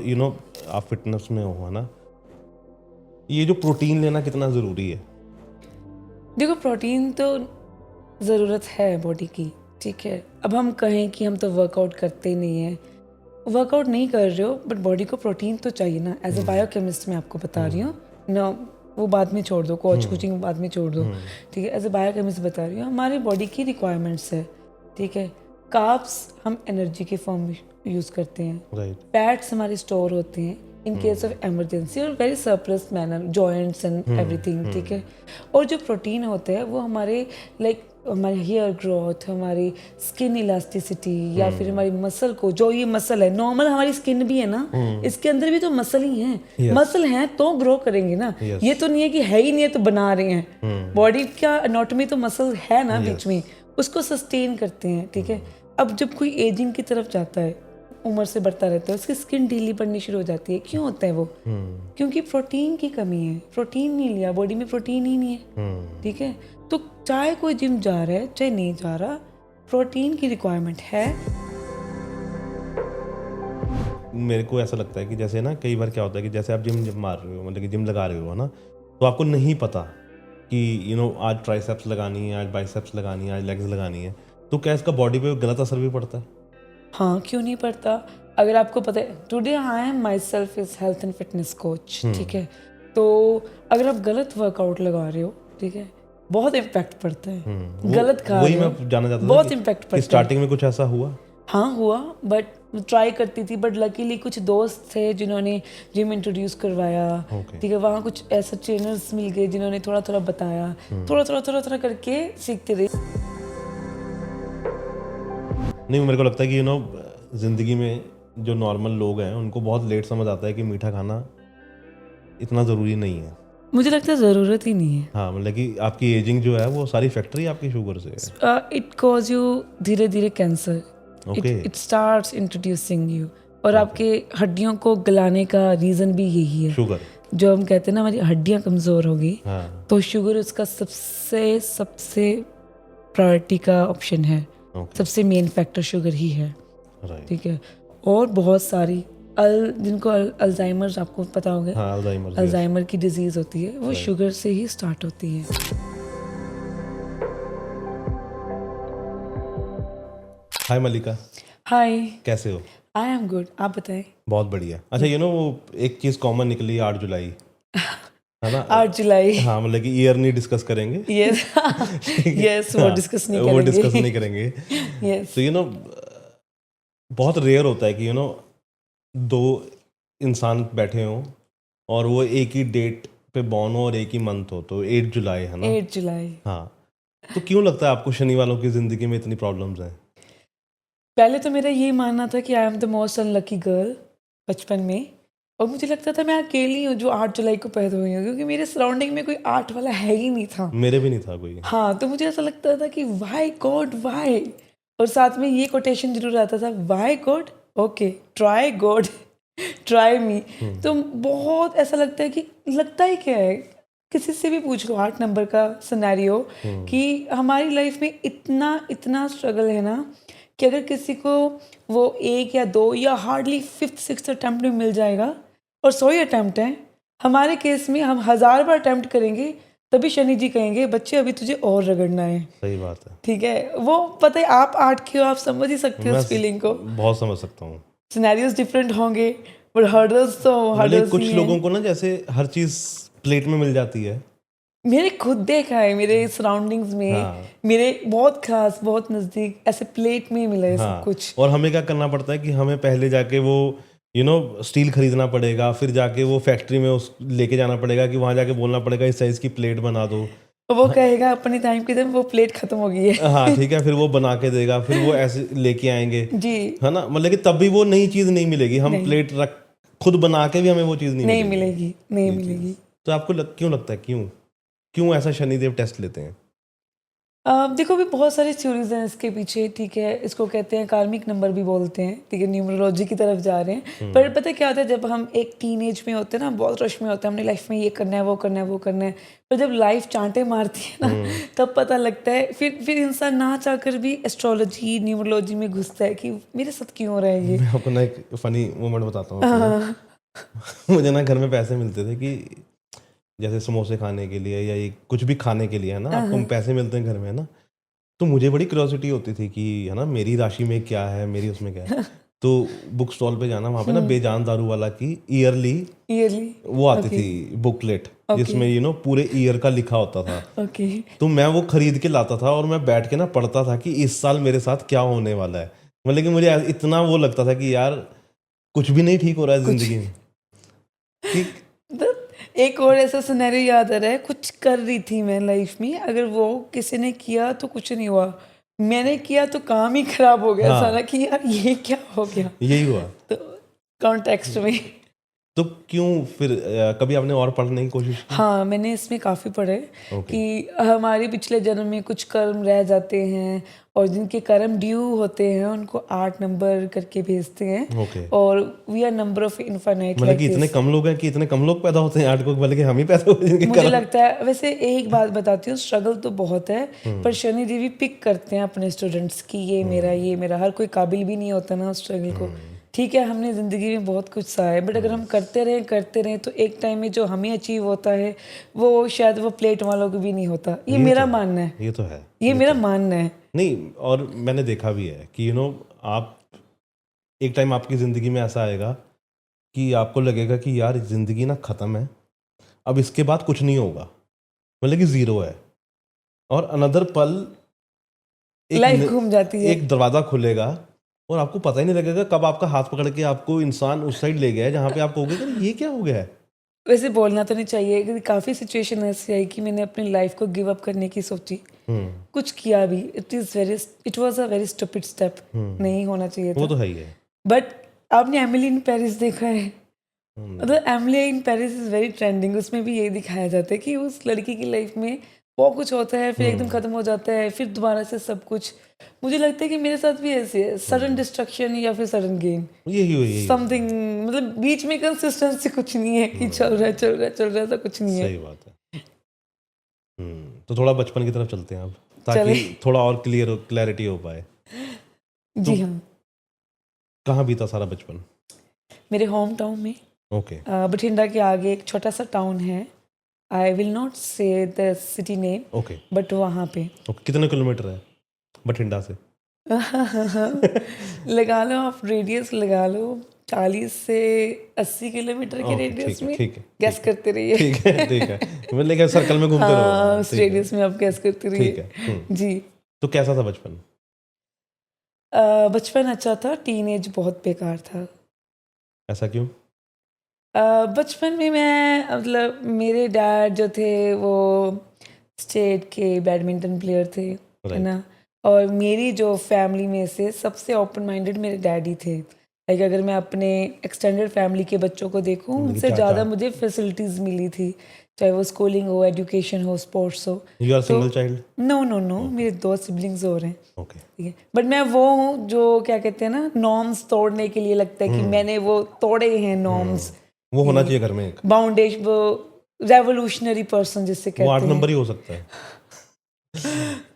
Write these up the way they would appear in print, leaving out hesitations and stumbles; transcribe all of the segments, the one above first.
आप फिटनेस में हो, है ना, ये जो प्रोटीन लेना कितना ज़रूरी है? देखो, प्रोटीन तो ज़रूरत है बॉडी की, ठीक है। अब हम कहें कि हम तो वर्कआउट करते ही नहीं हैं, वर्कआउट नहीं कर रहे हो बट बॉडी को प्रोटीन तो चाहिए ना। एज अ बायोकेमिस्ट मैं आपको बता रही हूँ ना, वो बाद में छोड़ दो, कोचिंग बाद में छोड़ दो, ठीक है। एज अ बायोकेमिस्ट बता रही हूँ, हमारी बॉडी की रिक्वायरमेंट्स है, ठीक है। कार्ब्स हम एनर्जी के फॉर्म में यूज़ करते हैं, राइट। फैट्स हमारे स्टोर होते हैं इन केस ऑफ इमरजेंसी और very surplus manner, joints and everything, ठीक है। और जो प्रोटीन होते हैं वो हमारे हमारे हेयर ग्रोथ, हमारी स्किन इलास्टिसिटी या फिर हमारी मसल को, जो ये मसल है नॉर्मल, हमारी स्किन भी है ना, इसके अंदर भी तो मसल ही है। Yes. मसल हैं तो ग्रो करेंगे ना। Yes. ये तो नहीं है कि है ही नहीं है तो बना रहे हैं। बॉडी का एनाटॉमी तो मसल है ना बीच में, उसको सस्टेन करते हैं, ठीक है। अब जब कोई एजिंग की तरफ जाता है, उम्र से बढ़ता रहता है, उसकी स्किन ढीली पड़नी शुरू हो जाती है। क्यों होता है वो? क्योंकि प्रोटीन की कमी है। प्रोटीन नहीं लिया, बॉडी में प्रोटीन ही नहीं है, ठीक है। तो चाहे कोई जिम जा रहा है चाहे नहीं जा रहा, प्रोटीन की रिक्वायरमेंट है। मेरे को ऐसा लगता है कि जैसे ना, कई बार क्या होता है कि जैसे आप जिम मार रहे हो, मतलब कि जिम लगा रहे हो, है ना, तो आपको नहीं पता कि आज ट्राइसेप्स लगानी है, आज बाइसेप्स लगानी है, आज लेग्स लगानी है, तो क्या इसका बॉडी पे गलत असर भी पड़ता है? हाँ, क्यों नहीं पड़ता। अगर आपको पता है, today I am my self is health and fitness coach, ठीक है। तो अगर आप गलत वर्कआउट लगा रहे हो, ठीक है, बहुत इम्पैक्ट पड़ता है। गलत खा वही रहे हो, मैं जानना चाहता था बहुत कि इम्पैक्ट पड़ता है। स्टार्टिंग में कुछ ऐसा हुआ? हाँ हुआ, बट ट्राई करती थी, बट लकीली कुछ दोस्त थे जिन्होंने जिम इंट्रोड्यूस करवाया, ठीक है। वहाँ कुछ ऐसे ट्रेनर्स मिल गए जिन्होंने थोड़ा थोड़ा बताया, थोड़ा करके सीखते रहे। नहीं, मेरे को लगता है कि ज़िंदगी में जो नॉर्मल लोग हैं उनको बहुत लेट समझ आता है कि मीठा खाना इतना ज़रूरी नहीं है। मुझे लगता है ज़रूरत ही नहीं है। हाँ, मतलब कि आपकी एजिंग जो है वो सारी फैक्ट्री आपकी शुगर से है। इट कॉज यू धीरे धीरे cancer, okay. It starts introducing you, और आपके हड्डियों को गलाने का रीज़न भी यही है। शुगर, जो हम कहते हैं ना हमारी हड्डियाँ कमज़ोर होगी, हाँ, तो शुगर उसका सबसे प्रायोरिटी का ऑप्शन है। ओके, सबसे मेन फैक्टर शुगर ही है, राइट। ठीक है। और बहुत सारी जिनको अल्जाइमर, आपको पता होगा, हाँ, अल्जाइमर, अल्जाइमर की डिजीज़ होती है, वो शुगर से ही स्टार्ट होती है। हाय मलिका, हाय, कैसे हो? आई एम गुड, आप बताएं। बहुत बढ़िया। अच्छा, वो एक चीज़ कॉमन निकली 8 जुलाई, है ना? 8 जुलाई, हाँ, मतलब कि ईयर नहीं डिस्कस करेंगे। यस यस, वो डिस्कस नहीं वो करेंगे। डिस्कस नहीं करेंगे। यस, तो बहुत रेयर होता है कि दो इंसान बैठे हों और वो एक ही डेट पे बॉर्न हो और एक ही मंथ हो, तो 8 जुलाई, है ना? 8 जुलाई। हाँ, तो क्यों लगता है आपको शनि वालों की ज़िंदगी में इतनी प्रॉब्लम्स हैं? पहले तो मेरा ये मानना था कि I am the most unlucky girl बचपन में, और मुझे लगता था मैं अकेली हूँ जो 8 जुलाई को पैदा हुई हूँ, क्योंकि मेरे सराउंडिंग में कोई 8 वाला है ही नहीं था। मेरे भी नहीं था कोई। हाँ, तो मुझे ऐसा लगता था कि वाई गॉड वाई, और साथ में ये कोटेशन जरूर आता था, Y God, okay try God try me. तो बहुत ऐसा लगता है कि लगता ही क्या है, किसी से भी पूछ लो 8 नंबर का सिनेरियो, कि हमारी लाइफ में इतना स्ट्रगल है ना, कि अगर किसी को वो 1 या 2 या हार्डली 5th 6th अटैम्प्ट में मिल जाएगा, और 100 ही अटैम्प्ट हैं, हमारे केस में हम 1000 बार अटैम्प्ट करेंगे, तभी शनि जी कहेंगे बच्चे अभी तुझे और रगड़ना है। सही बात है। ठीक है, वो पता है, आप 8 के हो, आप समझ ही सकते हो मैं उस फीलिंग को। बहुत समझ सकता हूँ। सिनेरियोज डिफरेंट होंगे, पर हर्डल्स तो मतलब हर्डल्स कुछ ही लोगों हैं। को ना जैसे हर चीज़ प्लेट में मिल जाती है। मेरे खुद देखा है, मेरे सराउंडिंग्स में, हाँ, मेरे बहुत खास, बहुत नज़दीक ऐसे प्लेट में ही मिला है सब हाँ, कुछ। और हमें क्या करना पड़ता है कि हमें पहले जाके वो स्टील खरीदना पड़ेगा, फिर जाके वो फैक्ट्री में उस लेके जाना पड़ेगा, कि वहाँ जाके बोलना पड़ेगा इस साइज़ की प्लेट बना दो। तो वो कहेगा अपनी टाइम की जब वो प्लेट खत्म हो गई है। हाँ, ठीक है, फिर वो बना के देगा, फिर वो ऐसे लेके आएंगे, जी, है ना? मतलब कि तब भी वो नई चीज़ नहीं मिलेगी। हम नहीं, प्लेट रख खुद बना के भी हमें वो चीज़ नहीं नहीं मिलेगी। मिलेगी, नहीं ये चीज़। मिलेगी। तो आपको क्यों लगता है, क्यों ऐसा शनिदेव टेस्ट लेते हैं? देखो अभी बहुत सारी थ्योरीज हैं इसके पीछे, ठीक है, इसको कहते हैं कार्मिक नंबर भी बोलते हैं, ठीक है, न्यूमरोलॉजी की तरफ जा रहे हैं। पर पता है क्या होता है, जब हम एक टीनेज में होते हैं ना, बहुत रश में होते हैं, हमने लाइफ में ये करना है, वो करना है, वो करना है, पर जब लाइफ चांटे मारती है ना, तब पता लगता है, फिर इंसान ना चाहकर भी एस्ट्रोलॉजी न्यूमरोलॉजी में घुसता है कि मेरे साथ क्यों हो रहा है ये। मैं आपको ना एक फनी मोमेंट बताता हूँ अपना। मुझे ना घर में पैसे मिलते थे कि जैसे समोसे खाने के लिए या ये कुछ भी खाने के लिए, है ना, आपको पैसे मिलते हैं घर में, है ना, तो मुझे बड़ी क्यूरियोसिटी होती थी कि, है ना, मेरी राशि में क्या है, मेरी उसमें क्या है। तो बुक स्टॉल पे जाना, वहाँ पे ना बेजान दारू वाला की ईयरली वो आती थी बुकलेट, जिसमें पूरे ईयर का लिखा होता था। ओके तो मैं वो खरीद के लाता था और मैं बैठ के ना पढ़ता था कि इस साल मेरे साथ क्या होने वाला है। मतलब कि मुझे इतना वो लगता था कि यार कुछ भी नहीं ठीक हो रहा है जिंदगी में। ठीक। एक और ऐसा सिनेरियो याद आ रहा है, कुछ कर रही थी मैं लाइफ में, अगर वो किसी ने किया तो कुछ नहीं हुआ, मैंने किया तो काम ही खराब हो गया हाँ। सारा कि यार ये क्या हो गया। यही हुआ। तो कॉन्टेक्स्ट में तो क्यों फिर कभी आपने और पढ़ने की कोशिश की? हाँ, मैंने इसमें काफ़ी पढ़े ओके। कि हमारे पिछले जन्म में कुछ कर्म रह जाते हैं और जिनके कर्म ड्यू होते हैं उनको 8 नंबर करके भेजते हैं। ओके। और we are number of infinite मतलब कि इतने कम लोग हैं कि इतने कम लोग पैदा होते हैं 8 को, बल्कि हम ही पैदा होते हैं जिनके मुझे कारण। लगता है। वैसे एक बात बताती हूँ, स्ट्रगल तो बहुत है, पर शनि देवी पिक करते हैं अपने स्टूडेंट्स की, ये मेरा हर कोई काबिल भी नहीं होता ना उस स्ट्रगल को। ठीक है, हमने ज़िंदगी में बहुत कुछ सहा है, बट अगर हम करते रहें तो एक टाइम में जो हमें अचीव होता है वो शायद वो प्लेट वालों को भी नहीं होता। ये मेरा मानना है, ये तो है। ये मेरा मानना है। नहीं, और मैंने देखा भी है कि आप एक टाइम आपकी ज़िंदगी में ऐसा आएगा कि आपको लगेगा कि यार ज़िंदगी ना ख़त्म है, अब इसके बाद कुछ नहीं होगा, मतलब कि ज़ीरो है। और अनदर पल लाइफ घूम जाती है। एक दरवाज़ा खुलेगा और आपको पता ही नहीं लगेगा कब आपका हाथ पकड़ के आपको इंसान उस साइड ले गया है जहाँ पे आप कहोगे कि ये क्या हो गया है। वैसे बोलना तो नहीं चाहिए, क्योंकि काफ़ी सिचुएशन ऐसी आई कि मैंने अपनी लाइफ को गिव अप करने की सोची, कुछ किया भी, it was a very stupid step, नहीं होना चाहिए वो था। तो है ही है। बट आपने एमिली इन पेरिस देखा है? मतलब Emily in Paris is very trending, उसमें भी यही दिखाया जाता है कि उस लड़की की लाइफ में बहुत कुछ होता है, फिर एकदम ख़त्म हो जाता है, फिर दोबारा से सब कुछ। मुझे लगता है कि मेरे साथ भी ऐसे है, सडन डिस्ट्रक्शन या फिर सडन गेन, यही समथिंग, मतलब बीच में कंसिस्टेंसी कुछ नहीं है कि चल रहा है ऐसा कुछ नहीं है। सही बात है। तो थोड़ा बचपन की तरफ चलते हैं अब, चले। ताकि थोड़ा और क्लैरिटी हो पाए। जी हाँ, कहाँ बीता सारा बचपन? मेरे होम टाउन में, ओके। बठिंडा के आगे एक छोटा सा टाउन है, आई विल नॉट से the city name, okay. But वहाँ पे कितने किलोमीटर है बठिंडा से? लगा लो आप, रेडियस लगा लो 40 से 80 किलोमीटर के ओके, रेडियस में। ठीक है, गैस करते रहिए। ठीक है, ठीक है। मतलब कि सर्कल में घूमते हाँ, रहो। उस ठीक है, रेडियस में आप गैस करते ठीक रहिए। है। जी। तो कैसा था बचपन? बचपन अच्छा था, टीनेज बहुत बेकार था। ऐसा क्यों? बचपन में मैं, मतलब मेरे डैड जो थे वो स्टेट के बैडमिंटन प्लेयर थे, है राइट। ना, और मेरी जो फैमिली में से सबसे ओपन माइंडेड मेरे डैडी थे। लाइक अगर मैं अपने एक्सटेंडेड फैमिली के बच्चों को देखूं, मतलब कि उनसे चाचा। ज़्यादा मुझे फैसिलिटीज़ मिली थी, चाहे वो स्कूलिंग हो, एजुकेशन हो, स्पोर्ट्स हो। यू आर तो सिंगल चाइल्ड? नो, मेरे 2 सिबलिंग्स और हैं, ओके। ठीक है, बट मैं वो हूँ जो क्या कहते हैं ना, नॉर्म्स तोड़ने के लिए लगता है कि मैंने वो तोड़े हैं नॉर्म्स। वो होना चाहिए घर में एक। बाउंडेशन, वो रेवोल्यूशनरी पर्सन जिससे वो 8 कहते हैं। नंबर ही हो सकता है।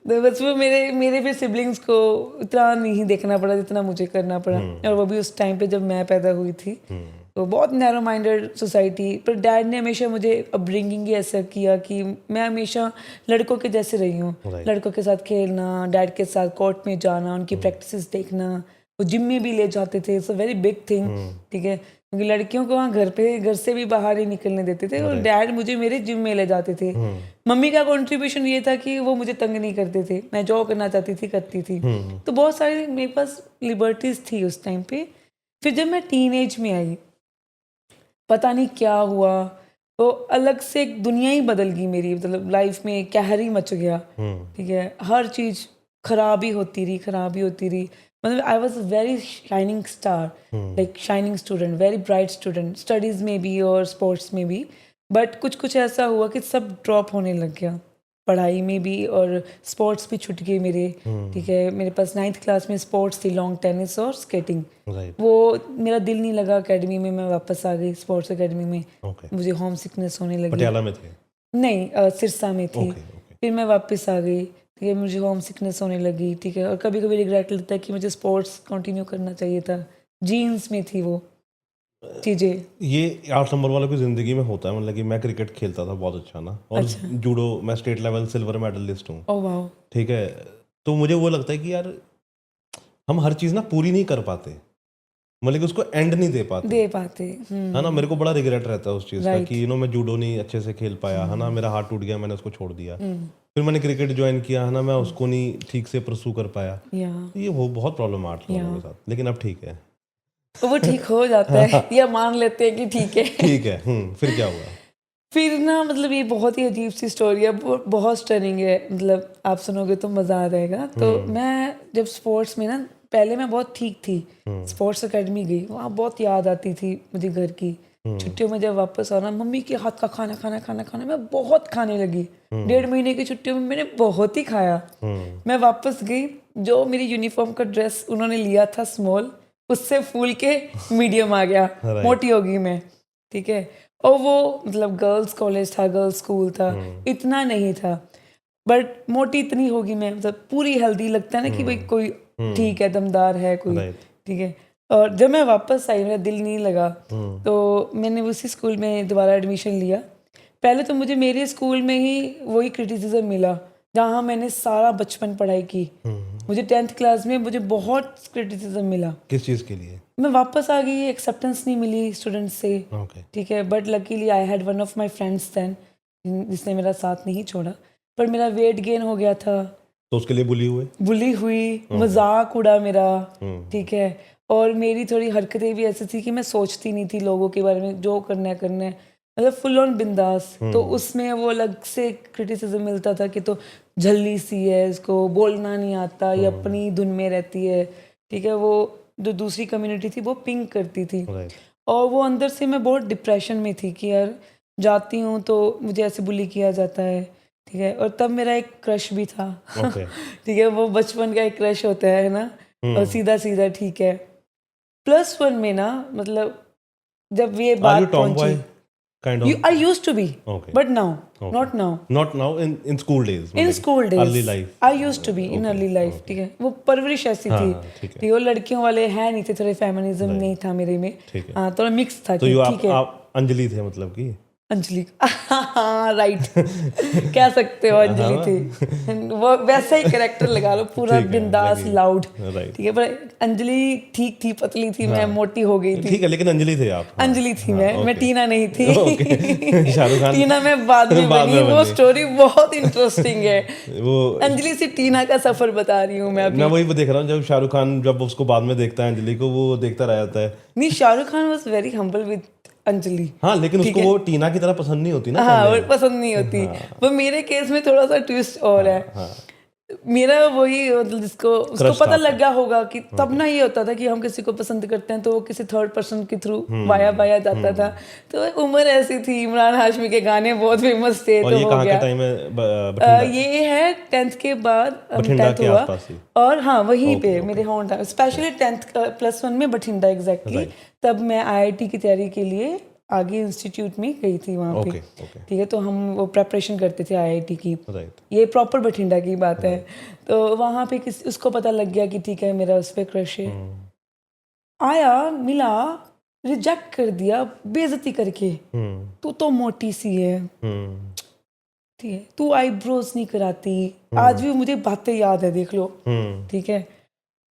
तो बस वो मेरे मेरे फिर सिबलिंग्स को इतना नहीं देखना पड़ा जितना मुझे करना पड़ा, और वो भी उस टाइम पे जब मैं पैदा हुई थी। तो बहुत नैरो माइंडेड सोसाइटी, पर डैड ने हमेशा मुझे अपब्रिंगिंग ही ऐसा किया कि मैं हमेशा लड़कों के जैसे रही हूँ। Right. लड़कों के साथ खेलना, डैड के साथ कोर्ट में जाना, उनकी प्रैक्टिसेस देखना, वो जिम में भी ले जाते थे, it's a very big thing, ठीक है, क्योंकि लड़कियों को वहाँ घर से भी बाहर नहीं निकलने देते थे, और डैड मुझे मेरे जिम में ले जाते थे। मम्मी का कंट्रीब्यूशन ये था कि वो मुझे तंग नहीं करते थे, मैं जो करना चाहती थी करती थी। तो बहुत सारी मेरे पास लिबर्टीज थी उस टाइम पे। फिर जब मैं टीन एज में आई, पता नहीं क्या हुआ, तो अलग से एक दुनिया ही बदल गई मेरी, मतलब लाइफ में कहर ही मच गया, ठीक है, हर चीज़ खराब ही होती रही। मतलब I was a very shining star, like shining student, very bright student, studies में भी और स्पोर्ट्स में भी, बट कुछ ऐसा हुआ कि सब ड्रॉप होने लग गया। पढ़ाई में भी और स्पोर्ट्स भी छूट गए मेरे, ठीक है। मेरे पास 9th क्लास में स्पोर्ट्स थी, लॉन्ग टेनिस और स्केटिंग। राइट। वो मेरा दिल नहीं लगा एकेडमी में, मैं वापस आ गई स्पोर्ट्स एकेडमी में। ओके। मुझे होम सिकनेस होने लगी। पटियाला में थे? नहीं, सिरसा में थी। Okay okay. फिर मैं वापस आ गई, ठीक है। मुझे होम सिकनेस होने लगी, ठीक है। और कभी कभी रिग्रेट लगता है कि मुझे स्पोर्ट्स कंटिन्यू करना चाहिए था, जीन्स में थी वो चीज़ें। ये 8 नंबर वालों की ज़िंदगी में होता है, मतलब कि मैं क्रिकेट खेलता था बहुत अच्छा ना, और अच्छा। जूडो मैं स्टेट लेवल सिल्वर मेडलिस्ट हूँ, ओह वाह। ठीक है। तो मुझे वो लगता है कि यार हम हर चीज़ ना पूरी नहीं कर पाते, मतलब कि उसको एंड नहीं दे पाते, दे पाते। है ना। मेरे को बड़ा रिग्रेट रहता है उस चीज़ का राइट। कि मैं जूडो नहीं अच्छे से खेल पाया, है ना। मेरा हाथ टूट गया, मैंने उसको छोड़ दिया। फिर मैंने क्रिकेट ज्वाइन किया, है ना, मैं उसको नहीं ठीक से परसू कर पाया। या ये वो बहुत प्रॉब्लम है 8 नंबर के साथ, लेकिन अब ठीक है। वो ठीक हो जाता है, या मान लेते हैं कि ठीक है। ठीक है। फिर क्या हुआ? फिर ना मतलब ये बहुत ही अजीब सी स्टोरी है, बहुत स्टनिंग है, मतलब आप सुनोगे तो मज़ा आ जाएगा। तो मैं जब स्पोर्ट्स में ना, पहले मैं बहुत ठीक थी, स्पोर्ट्स एकेडमी गई, वहाँ बहुत याद आती थी मुझे घर की। छुट्टियों में जब वापस आना, मम्मी के हाथ का खाना खाना खाना खाना मैं बहुत खाने लगी। 1.5 महीने की छुट्टियों में मैंने बहुत ही खाया। मैं वापस गई, जो मेरी यूनिफॉर्म का ड्रेस उन्होंने लिया था स्मॉल, उससे फूल के मीडियम आ गया, मोटी हो गई मैं, ठीक है। और वो मतलब गर्ल्स कॉलेज था, गर्ल्स स्कूल था, इतना नहीं था, बट मोटी इतनी होगी मैं, मतलब पूरी हेल्दी, लगता है ना कि भाई कोई ठीक है, दमदार है कोई, राइट। ठीक है। और जब मैं वापस आई, मेरा दिल नहीं लगा, तो मैंने उसी स्कूल में दोबारा एडमिशन लिया। पहले तो मुझे मेरे स्कूल में ही वही क्रिटिसिज्म मिला जहाँ मैंने सारा बचपन पढ़ाई की। मुझे 10th क्लास में मुझे बहुत क्रिटिसिज्म मिला। किस चीज़ के लिए? मैं वापस आ गई, एक्सेप्टेंस नहीं मिली स्टूडेंट्स से, ओके। ठीक है। But luckily I had one of my friends then, जिसने मेरा साथ नहीं छोड़ा, पर मेरा वेट गेन हो गया था, तो उसके लिए बुली हुए? बुली हुई, मजाक उड़ा मेरा, ठीक है। और मेरी थोड़ी हरकतें भी ऐसी थी कि मैं सोचती नहीं थी लोगों के बारे में, जो करना है करना है, मतलब फुल ऑन बिंदास। तो उसमें वो अलग से क्रिटिसिज्म मिलता था कि तो झल्ली सी है, इसको बोलना नहीं आता, ये अपनी धुन में रहती है, ठीक है। वो जो दूसरी कम्युनिटी थी वो पिंक करती थी, राइट। और वो अंदर से मैं बहुत डिप्रेशन में थी कि यार जाती हूँ तो मुझे ऐसे बुली किया जाता है, ठीक है। और तब मेरा एक क्रश भी था, ओके। ठीक है। वो बचपन का एक क्रश होता है ना, और सीधा सीधा, ठीक है। +1 में ना, मतलब जब ये आर यू बात टॉम बॉय पहुंची, kind you of? I used to be, Okay. but now, Okay. not now. Not now, in school days, In school days, early life. I used to be in Okay, early life, okay. ठीक है। वो परवरिश ऐसी हाँ थी, हाँ, ठीक है। ठीक है। वो लड़कियों वाले हैं नहीं थे, थोड़े फेमिनिज्म नहीं था मेरे में, ठीक है। हाँ, थोड़ा मिक्स था तो कि यू ठीक है। आप अंजलि थे, मतलब कि? अंजलि, हाँ राइट, कह सकते हो अंजलि थी। वो वैसा ही कैरेक्टर लगा लो, पूरा ठीक है, बिंदास लगी। Loud, right. ठीक है। पर अंजलि ठीक थी, पतली थी, मैं मोटी हो गई थी। ठीक है, लेकिन अंजलि थे आप। हाँ, अंजलि थी हाँ, मैं ओके। टीना नहीं थी। ओके। शाहरुख खान टीना मैं बाद में बाद बनी, में वो बनी। स्टोरी बहुत इंटरेस्टिंग है। वो अंजलि से टीना का सफर बता रही हूँ मैं अभी। मैं वही देख रहा हूँ, जब शाहरुख खान जब उसको बाद में देखता है अंजलि को, वो देखता रह जाता है। नहीं, Shahrukh Khan was very humble with Anjali. हाँ, लेकिन ठीक उसको है। वो टीना की तरह पसंद नहीं होती ना हाँ, पहले। वो पसंद नहीं होती। वो मेरे केस में थोड़ा सा ट्विस्ट और है। हाँ, मेरा वही, मतलब जिसको उसको क्रश था पता लग आपका। गया होगा कि तब ना ये होता था कि हम किसी को पसंद करते हैं तो वो किसी थर्ड पर्सन के थ्रू वाया बाया जाता था। तो उम्र ऐसी थी, इमरान हाशमी के गाने बहुत फेमस थे, और तो ये हो कहाँ के गया। टाइम में? बठिंडा? ये है 10th के बाद, बठिंडा 10th के हुआ, आसपास ही? और हाँ वहीं ओके, पे ओके। मेरे होम टाउन, स्पेशली 10th +1 में बठिंडा एग्जैक्टली। राइट। तब मैं IIT की तैयारी के लिए आगे इंस्टीट्यूट में गई थी वहाँ पे, ओके, ओके। ठीक है। तो हम वो प्रेपरेशन करते थे IIT की, राइट। ये प्रॉपर बठिंडा की बात है। तो वहाँ पे उसको पता लग गया कि ठीक है मेरा उस पर क्रश है। आया, मिला, रिजेक्ट कर दिया बेइज्जती करके, तू तो मोटी सी है, ठीक है, तू आईब्रोज नहीं कराती। आज भी मुझे बातें याद है, देख लो, ठीक है।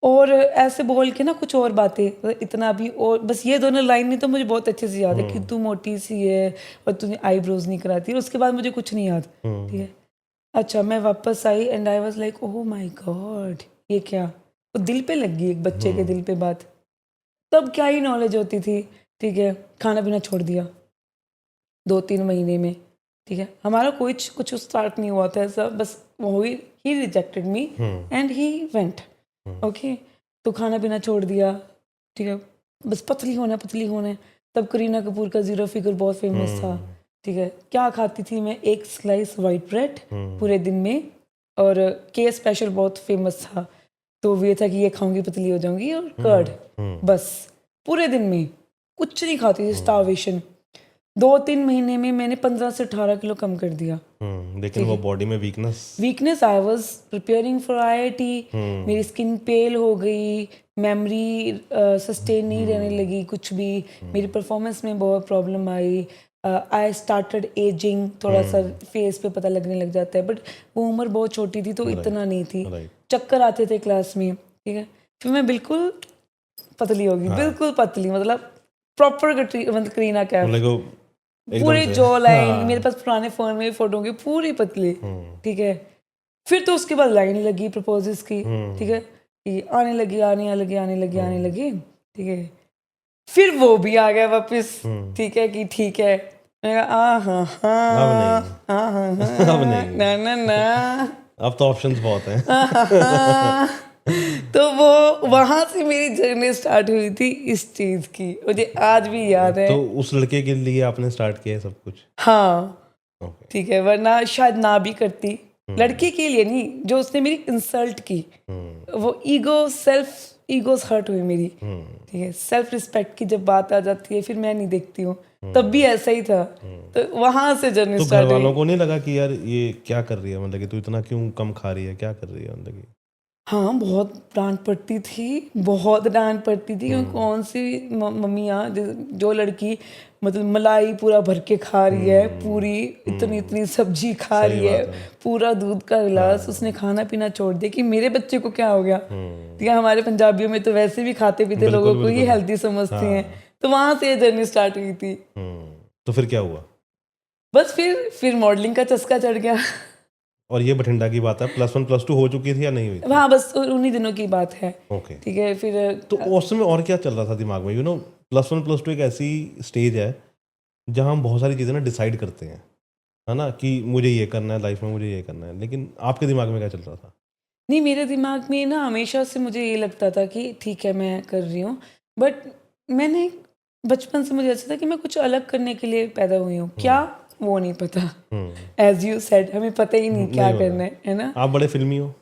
और ऐसे बोल के ना कुछ और बातें, इतना भी, और बस ये दोनों लाइनें तो मुझे बहुत अच्छे से याद है कि तू मोटी सी है और तूने आईब्रोज नहीं कराती। और उसके बाद मुझे कुछ नहीं याद, ठीक है। अच्छा, मैं वापस आई and I was like oh my God, ये क्या। वो दिल पे लग गई, एक बच्चे के दिल पे बात। तब क्या ही नॉलेज होती थी, ठीक है। खाना पीना छोड़ दिया 2-3 महीने में, ठीक है। हमारा कोई कुछ स्टार्ट नहीं हुआ था ऐसा, बस वो he rejected me and he went, okay. तो खाना पीना छोड़ दिया, ठीक है। बस पतली होना है, पतली होना है। तब करीना कपूर का 0 फिगर बहुत फेमस था, ठीक है, क्या खाती थी मैं, एक स्लाइस वाइट ब्रेड पूरे दिन में, और के स्पेशल बहुत फेमस था, तो वो ये था कि ये खाऊंगी पतली हो जाऊंगी, और कर्ड, बस पूरे दिन में कुछ नहीं खाती थी, स्टारवेशन। 2-3 महीने में मैंने 15 से 18 किलो कम कर दिया। लेकिन वो बॉडी में weakness I was preparing for IIT, मेरी स्किन पेल हो गई, मेमोरी सस्टेन नहीं रहने लगी कुछ भी, मेरी परफॉर्मेंस में बहुत problem I, I started ageing, थोड़ा सा फेस पे पता लगने लग जाता है, बट वो उम्र बहुत छोटी थी तो इतना नहीं थी, चक्कर आते थे क्लास में, ठीक है। फिर मैं बिल्कुल पतली होगी, बिल्कुल पतली, मतलब प्रॉपर मतलब करीना कैफ, पूरे जॉ लाइन, मेरे पास पुराने फोन में फोटो होंगे, पूरी पतली, ठीक है। फिर तो उसके बाद लाइन लगी प्रपोजेस की, ठीक है, कि आने लगी, ठीक है। फिर वो भी आ गया वापस, ठीक है, कि ठीक है, मैंने कहा ना अब तो ऑप्शंस बहुत हैं। तो वो वहां से मेरी जर्नी स्टार्ट हुई थी इस चीज की, मुझे आज भी याद है। तो उस लड़के के लिए आपने स्टार्ट किया सब कुछ? हाँ, ठीक है, वरना शायद ना भी करती। लड़के के लिए नहीं, जो उसने मेरी इंसल्ट की, वो ईगोस हर्ट हुई मेरी, ठीक है। सेल्फ रिस्पेक्ट की जब बात आ जाती है, फिर मैं नहीं देखती हूँ, तब भी ऐसा ही था, तो वहां से जर्नी तो स्टार्ट घर हुई। वालों को नहीं लगा कि यार ये क्या कर रही है, मतलब कि तू इतना क्यों कम खा रही है, क्या कर रही है, मतलब कि? हाँ, बहुत डांट पड़ती थी, बहुत डांट पड़ती थी, क्योंकि कौन सी मम्मियाँ जो लड़की मतलब मलाई पूरा भर के खा रही है, पूरी इतनी सब्जी खा रही है, पूरा दूध का गिलास, उसने खाना पीना छोड़ दिया, कि मेरे बच्चे को क्या हो गया। ठीक है, हमारे पंजाबियों में तो वैसे भी खाते पीते लोगों को ही हेल्दी समझते हैं, तो वहां से ये जर्नी स्टार्ट हुई थी। तो फिर क्या हुआ? बस फिर मॉडलिंग का चस्का चढ़ गया। और ये बठिंडा की बात है, +1 +2 हो चुकी थी या नहीं हुई थी? हाँ, बस उन्हीं दिनों की बात है। ओके, ठीक है, फिर तो उस समय और क्या चल रहा था दिमाग में? +1 +2 एक ऐसी स्टेज है जहाँ हम बहुत सारी चीज़ें ना डिसाइड करते हैं, है ना, कि मुझे ये करना है लाइफ में, मुझे ये करना है, लेकिन आपके दिमाग में क्या चल रहा था? नहीं, मेरे दिमाग में ना हमेशा से मुझे ये लगता था कि ठीक है, मैं कर रही हूँ, बट मैंने बचपन से मुझे ऐसा था कि मैं कुछ अलग करने के लिए पैदा हुई हूँ, क्या वो नहीं पता। एज यू सेड, हमें पता ही नहीं क्या करना है ना। आप बड़े फिल्मी हो।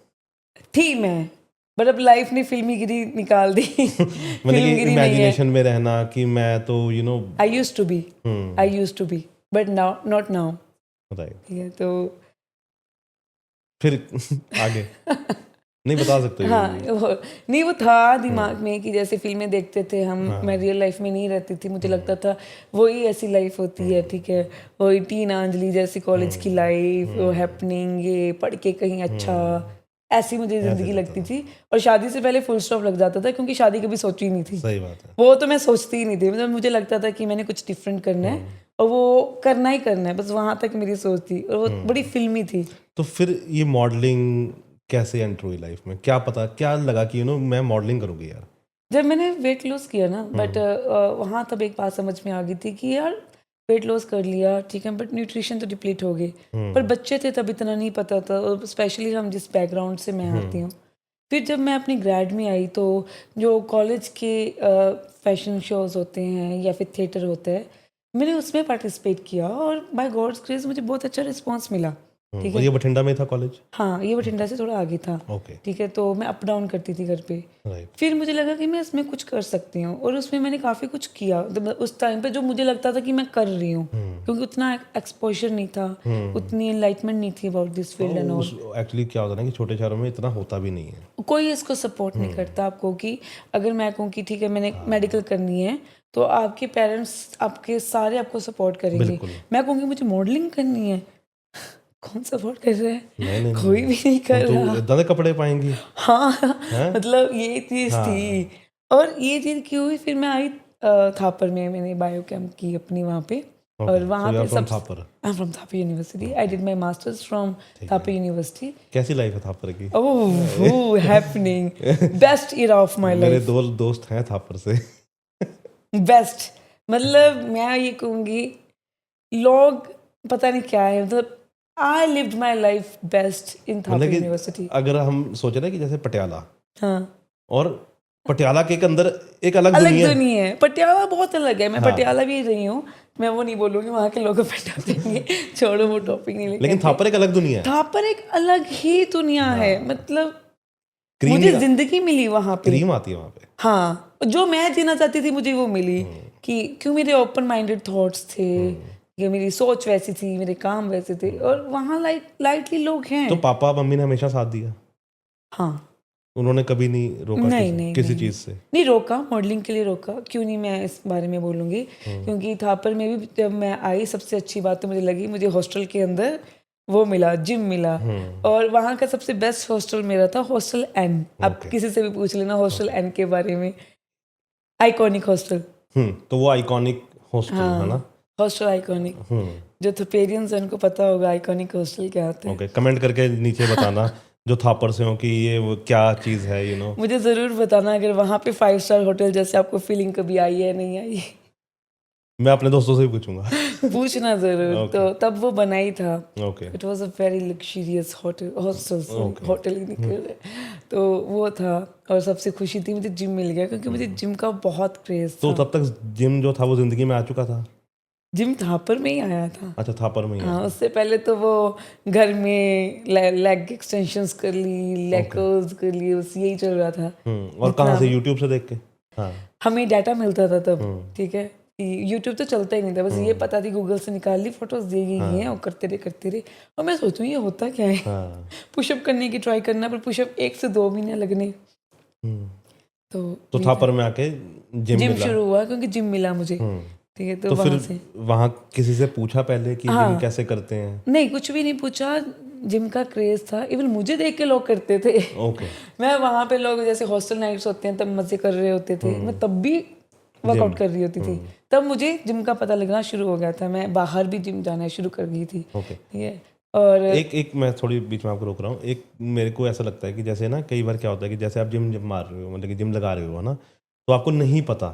थी मैं, बट अब लाइफ ने फिल्मीगिरी निकाल दी। मतलब कि इमेजिनेशन में रहना कि मैं तो I used to be but now not now. Right, ठीक है, तो फिर आगे नहीं बता सकते? हाँ, नहीं, वो था दिमाग में कि जैसे फिल्में देखते थे हम, मैं रियल लाइफ में नहीं रहती थी, मुझे लगता था वही ऐसी लाइफ होती है, ठीक है, वही टीना अंजलि जैसी कॉलेज की लाइफ, वो हैपनिंग, ये पढ़ के कहीं अच्छा, ऐसी मुझे ज़िंदगी लगती थी। और शादी से पहले फुल स्टॉप लग जाता था, क्योंकि शादी कभी सोची ही नहीं थी। सही बात है। वो तो मैं सोचती ही नहीं थी, मतलब मुझे लगता था कि मैंने कुछ डिफरेंट करना है और वो करना ही करना है, बस वहाँ तक मेरी सोच थी, और वो बड़ी फिल्मी थी। तो फिर ये मॉडलिंग कैसे एंटर हुई लाइफ में? क्या पता, क्या लगा कि मैं मॉडलिंग करूँगी यार? जब मैंने वेट लॉस किया ना, बट वहाँ तब एक बात समझ में आ गई थी कि यार वेट लॉस कर लिया, ठीक है, बट न्यूट्रिशन तो डिप्लीट हो गई। पर बच्चे थे तब, इतना नहीं पता था, और स्पेशली हम जिस बैकग्राउंड से मैं आती हूँ। फिर जब मैं अपनी ग्रेड में आई, तो जो कॉलेज के फैशन शोज़ होते हैं या फिर थिएटर होता है, मैंने उसमें पार्टिसिपेट किया, और बाय गॉड्स ग्रेस मुझे बहुत अच्छा रिस्पॉन्स मिला। ठीक और है, ये बठिंडा में था कॉलेज? हाँ, ये बठिंडा से थोड़ा आगे था। ओके, ठीक है, तो मैं अप डाउन करती थी घर पे। राइट। फिर मुझे लगा कि मैं इसमें कुछ कर सकती हूँ, और उसमें मैंने काफ़ी कुछ किया, तो उस टाइम पे जो मुझे लगता था कि मैं कर रही हूँ, क्योंकि उतना एक्सपोजर नहीं था, उतनी एनलाइटमेंट नहीं थी about this field and all. Actually क्या होता है ना कि छोटे शहरों में इतना होता भी नहीं है, कोई इसको सपोर्ट नहीं करता आपको, कि अगर मैं कहूँ कि ठीक है मैंने मेडिकल करनी है, तो आपके पेरेंट्स आपके सारे आपको सपोर्ट करेंगे। बिल्कुल। मैं कहूँगी मुझे मॉडलिंग करनी है, कौन सपोर्ट कर रहा है? नहीं, कोई भी नहीं कर तो रहा। इतना कपड़े पाएंगी। हाँ, हैं? मतलब ये चीज़ थी, और ये चीज़ क्यों हुई, फिर मैं आई थापर में, मैंने बायोकेम की अपनी वहाँ पे, और वहाँ पे सब I am from Thapar university, I did my masters from Thapar university. कैसी लाइफ है थापर की? Oh, happening, best era of my मेरे लाइफ, दो दोस्त हैं थापर से। बेस्ट, मतलब मैं ये कहूँगी, लोग पता नहीं क्या है, मतलब I lived my life best in Thapar university. अगर हम सोचे ना कि जैसे पटियाला, हाँ, और पटियाला के अंदर एक अलग अलग दुनिया है। दुनिया है। पटियाला बहुत अलग है, मैं हाँ। पटियाला भी रही हूँ, मैं वो नहीं बोलूँगी वहाँ के लोगों पे डाल देंगे, छोड़ो वो टॉपिक नहीं लेके लेकिन आते। थापर एक अलग दुनिया है। थापर एक अलग ही दुनिया है, मतलब क्रीम मुझे नहीं, जिंदगी मिली वहाँ पे। क्रीम आती है वहाँ पे। हाँ, जो मैं जीना चाहती थी मुझे वो मिली, कि क्यों मेरे ओपन माइंडेड थॉट्स थे, ये मेरी सोच वैसी थी, मेरे काम वैसे थे, और वहाँ लाइटली लोग तो हैं। पापा मम्मी ने हमेशा साथ दिया, हाँ, उन्होंने कभी नहीं रोका नहीं किसी नहीं किसी नहीं चीज़ से? नहीं रोका, मॉडलिंग के लिए रोका, क्यों नहीं, मैं इस बारे में बोलूँगी। क्योंकि थापर में भी जब मैं आई, सबसे अच्छी बात तो मुझे लगी, मुझे हॉस्टल के अंदर वो मिला, जिम मिला। और वहाँ का सबसे बेस्ट हॉस्टल मेरा था हॉस्टल एन। आप Okay. किसी से भी पूछ लेना हॉस्टल एन के बारे में, आइकॉनिक हॉस्टल। तो वो आइकॉनिक हॉस्टल है ना? हॉस्टल आइकॉनिक, जो थपेरियंस हैं उनको पता होगा आइकॉनिक हॉस्टल क्या होता है। ओके, कमेंट करके नीचे बताना जो थापर से हो कि ये वो क्या चीज़ है, मुझे ज़रूर बताना अगर वहाँ पे 5 स्टार होटल जैसे आपको फीलिंग कभी आई है नहीं आई। मैं अपने दोस्तों से भी पूछूंगा। पूछना ज़रूर। तो तब वो बना ही था। Okay. It was a very luxurious hotel, hostel, hotel ही निकल रहे। तो वो था, और सबसे खुशी थी मुझे जिम मिल गया, क्योंकि मुझे जिम का बहुत क्रेज तो था। तब तक जिम जो था वो जिंदगी में आ चुका था? जिम थापर में ही आया था। अच्छा, थापर में ही हाँ, आया। उससे पहले तो वो घर में लेग एक्सटेंशंस कर ली, लेग कर्ल्स कर लिए, बस यही चल रहा था। और कहाँ से? यूट्यूब से देख के? हाँ। हमें डाटा मिलता था तब, ठीक है, यूट्यूब तो चलता ही नहीं था, बस ये पता थी गूगल से निकाल ली फोटोज, दे गई हैं, और करते रहे। और मैं सोचूं ये होता क्या है, हाँ। पुशअप करने की ट्राई करना, पर पुशअप 1 से 2 महीने लगने। तो ये थापर में आके जिम जिम मिला। शुरू हुआ, क्योंकि जिम मिला मुझे, ठीक है, तो तो फिर वहाँ से। वहाँ किसी से पूछा पहले कि जिम कैसे करते हैं? नहीं, कुछ भी नहीं पूछा, जिम का क्रेज था, इवन मुझे देख के लोग करते थे। ओके। मैं वहाँ पे, लोग जैसे हॉस्टल नाइट्स होते हैं तब मजे कर रहे होते थे, मैं तब भी वर्कआउट कर रही होती थी। तब मुझे जिम का पता लगना शुरू हो गया था, मैं बाहर भी जिम जाना शुरू कर गई थी, ओके। ठीक है। और एक मैं थोड़ी बीच में आपको रोक रहा हूँ। एक मेरे को ऐसा लगता है कि जैसे ना कई बार क्या होता है कि जैसे आप जिम जब मार रहे हो, मतलब कि जिम लगा रहे हो, है ना, तो आपको नहीं पता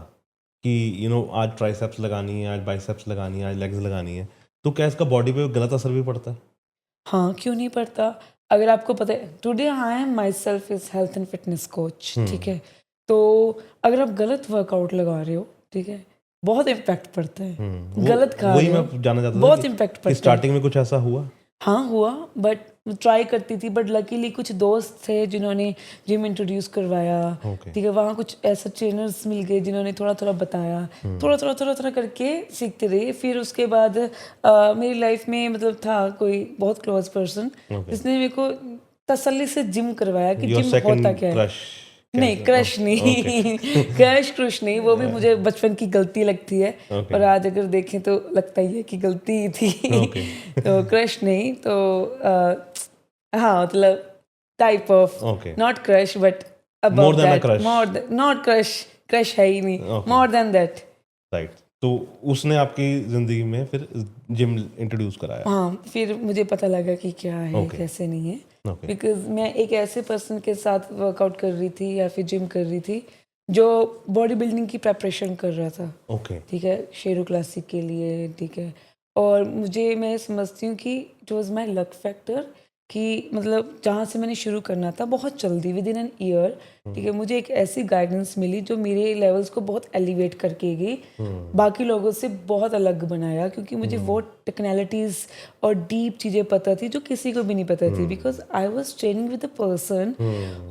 कि आज ट्राइसेप्स लगानी है, आज बाइसेप्स लगानी है, आज लेग्स लगानी है, तो क्या इसका बॉडी पे गलत असर भी पड़ता है? हाँ, क्यों नहीं पड़ता। अगर आपको पता है, today I am my self is health and fitness coach, ठीक है, तो अगर आप गलत वर्कआउट लगा रहे हो, ठीक है, बहुत इम्पैक्ट पड़ता है। गलत खा वही रहे हो, मैं जानना चाहता था बहुत कि इम्पैक्ट कि पड़ता है। स्टार्टिंग में कुछ ऐसा हुआ? हाँ हुआ, बट ट्राई करती थी, बट लकीली कुछ दोस्त थे जिन्होंने जिम इंट्रोड्यूस करवाया, Okay. ठीक है, वहाँ कुछ ऐसे ट्रेनर्स मिल गए जिन्होंने थोड़ा थोड़ा बताया, थोड़ा करके सीखते रहे। फिर उसके बाद मेरी लाइफ में मतलब था कोई बहुत क्लोज पर्सन जिसने मेरे को तसल्ली से जिम करवाया कि योर जिम सेकंड होता क्या है। क्रश? नहीं, क्रश नहीं, क्रश नहीं, वो भी मुझे बचपन की गलती लगती है, Okay. और आज अगर देखें तो लगता ही है कि गलती ही थी। Okay. तो क्रश नहीं, तो हाँ, मतलब type of, Okay. Not crush but More above than a that, crush. More not crush, crush है ही नहीं, Okay. More than that. Right. तो उसने आपकी जिंदगी में फिर जिम इंट्रोड्यूस कराया? हाँ, फिर मुझे पता लगा कि क्या है, Okay. कैसे नहीं है, Okay. बिकॉज मैं एक ऐसे पर्सन के साथ वर्कआउट कर रही थी या फिर जिम कर रही थी जो बॉडी बिल्डिंग की प्रेपरेशन कर रहा था, ओके। ठीक है, शेरू क्लासिक के लिए, ठीक है। और मैं समझती हूँ कि it was my luck factor, कि मतलब जहाँ से मैंने शुरू करना था बहुत जल्दी, विद इन एन ईयर, ठीक है, मुझे एक ऐसी गाइडेंस मिली जो मेरे लेवल्स को बहुत एलिवेट करके गई, बाकी लोगों से बहुत अलग बनाया, क्योंकि मुझे वो टेक्निकलिटीज़ और डीप चीज़ें पता थी जो किसी को भी नहीं पता थी, because I was training with a person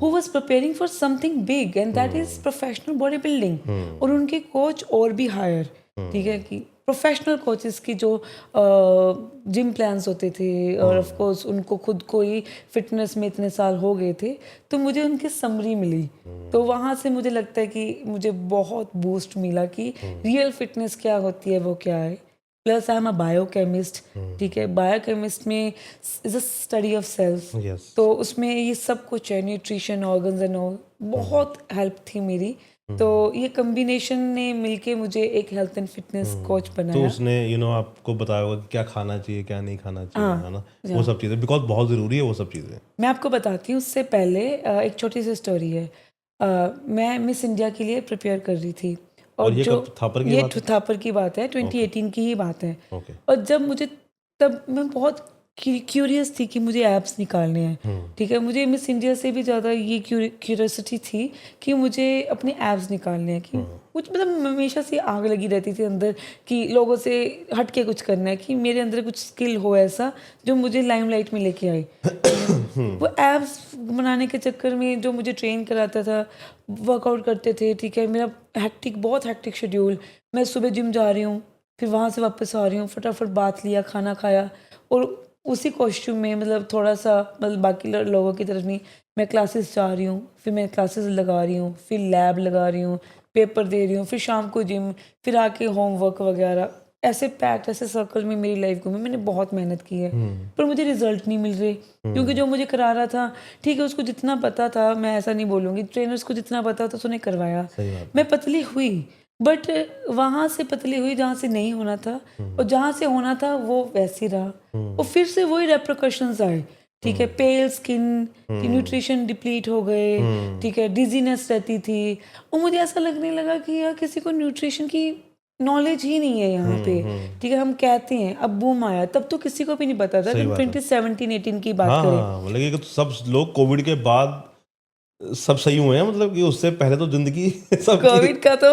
who was preparing for something big, and that is professional body building. और उनके कोच और भी हायर, ठीक है, कि प्रोफेशनल कोचेस की जो जिम प्लान्स होते थे, और ऑफ कोर्स उनको खुद को ही फिटनेस में इतने साल हो गए थे, तो मुझे उनकी समरी मिली। तो वहाँ से मुझे लगता है कि मुझे बहुत बूस्ट मिला कि रियल फिटनेस क्या होती है, वो क्या है। Plus I am a biochemist, ठीक है, बायोकेमिस्ट में is a study of self, yes. तो उसमें ये सब कुछ है, न्यूट्रिशन, ऑर्गन्स एंड ऑल, बहुत हेल्प थी मेरी। तो ये कॉम्बिनेशन ने मिलके मुझे एक हेल्थ एंड फिटनेस कोच तो बनाया। उसने आपको बताया होगा कि क्या खाना चाहिए, क्या नहीं खाना चाहिए, हाँ, है ना, वो सब चीज़ें, बिकॉज बहुत ज़रूरी है वो सब चीज़ें। मैं आपको बताती हूँ, उससे पहले एक छोटी सी स्टोरी है। मैं मिस इंडिया के लिए प्रिपेयर कर रही थी, और ये जो कब थापर की ये बात है? थापर की बात है, 2018 की ही बात है। ओके। और जब मुझे, तब मैं बहुत क्यूरियस थी कि मुझे एब्स निकालने हैं, ठीक है। मुझे मिस इंडिया से भी ज़्यादा ये क्यूरियोसिटी थी कि मुझे अपने एब्स निकालने हैं, कि कुछ मतलब हमेशा से आग लगी रहती थी अंदर कि लोगों से हट के कुछ करना है, कि मेरे अंदर कुछ स्किल हो ऐसा जो मुझे लाइमलाइट में लेके आए। वो एब्स बनाने के चक्कर में जो मुझे ट्रेन कराता था, वर्कआउट करते थे, ठीक है। मेरा बहुत हैक्टिक शेड्यूल, मैं सुबह जिम जा रही हूँ, फिर वहाँ से वापस आ रही हूँ, फटाफट बात लिया, खाना खाया, और उसी कॉस्ट्यूम में मतलब थोड़ा सा मतलब बाकी लोगों की तरफ नहीं, मैं क्लासेस जा रही हूँ, फिर मैं क्लासेस लगा रही हूँ, फिर लैब लगा रही हूँ, पेपर दे रही हूँ, फिर शाम को जिम, फिर आके होमवर्क वगैरह, ऐसे पैक्ड ऐसे सर्कल में मेरी लाइफ घूमी। मैंने बहुत मेहनत की है, पर मुझे रिजल्ट नहीं मिल रहे, क्योंकि जो मुझे करा रहा था, ठीक है, उसको जितना पता था, मैं ऐसा नहीं बोलूँगी, ट्रेनर्स को जितना पता था उसने करवाया, मैं पतली हुई, बट वहाँ से पतली हुई जहाँ से नहीं होना था, और जहाँ से होना था वो वैसे रहा, और फिर से वही रेप्रिकॉशंस आए, ठीक है। पेल स्किन, कि न्यूट्रिशन डिप्लीट हो गए, ठीक है, डिजीनेस रहती थी, और मुझे ऐसा लगने लगा कि यार किसी को न्यूट्रिशन की नॉलेज ही नहीं है यहाँ पे, ठीक है। हम कहते हैं, अब बूम आया, तब तो किसी को भी नहीं पता था। सही जब बात है। 2017-18 की बात करें, हाँ, मतलब कि सब लोग कोविड के बाद सब सही हुए हैं, मतलब कि उससे पहले तो जिंदगी सब कोविड का तो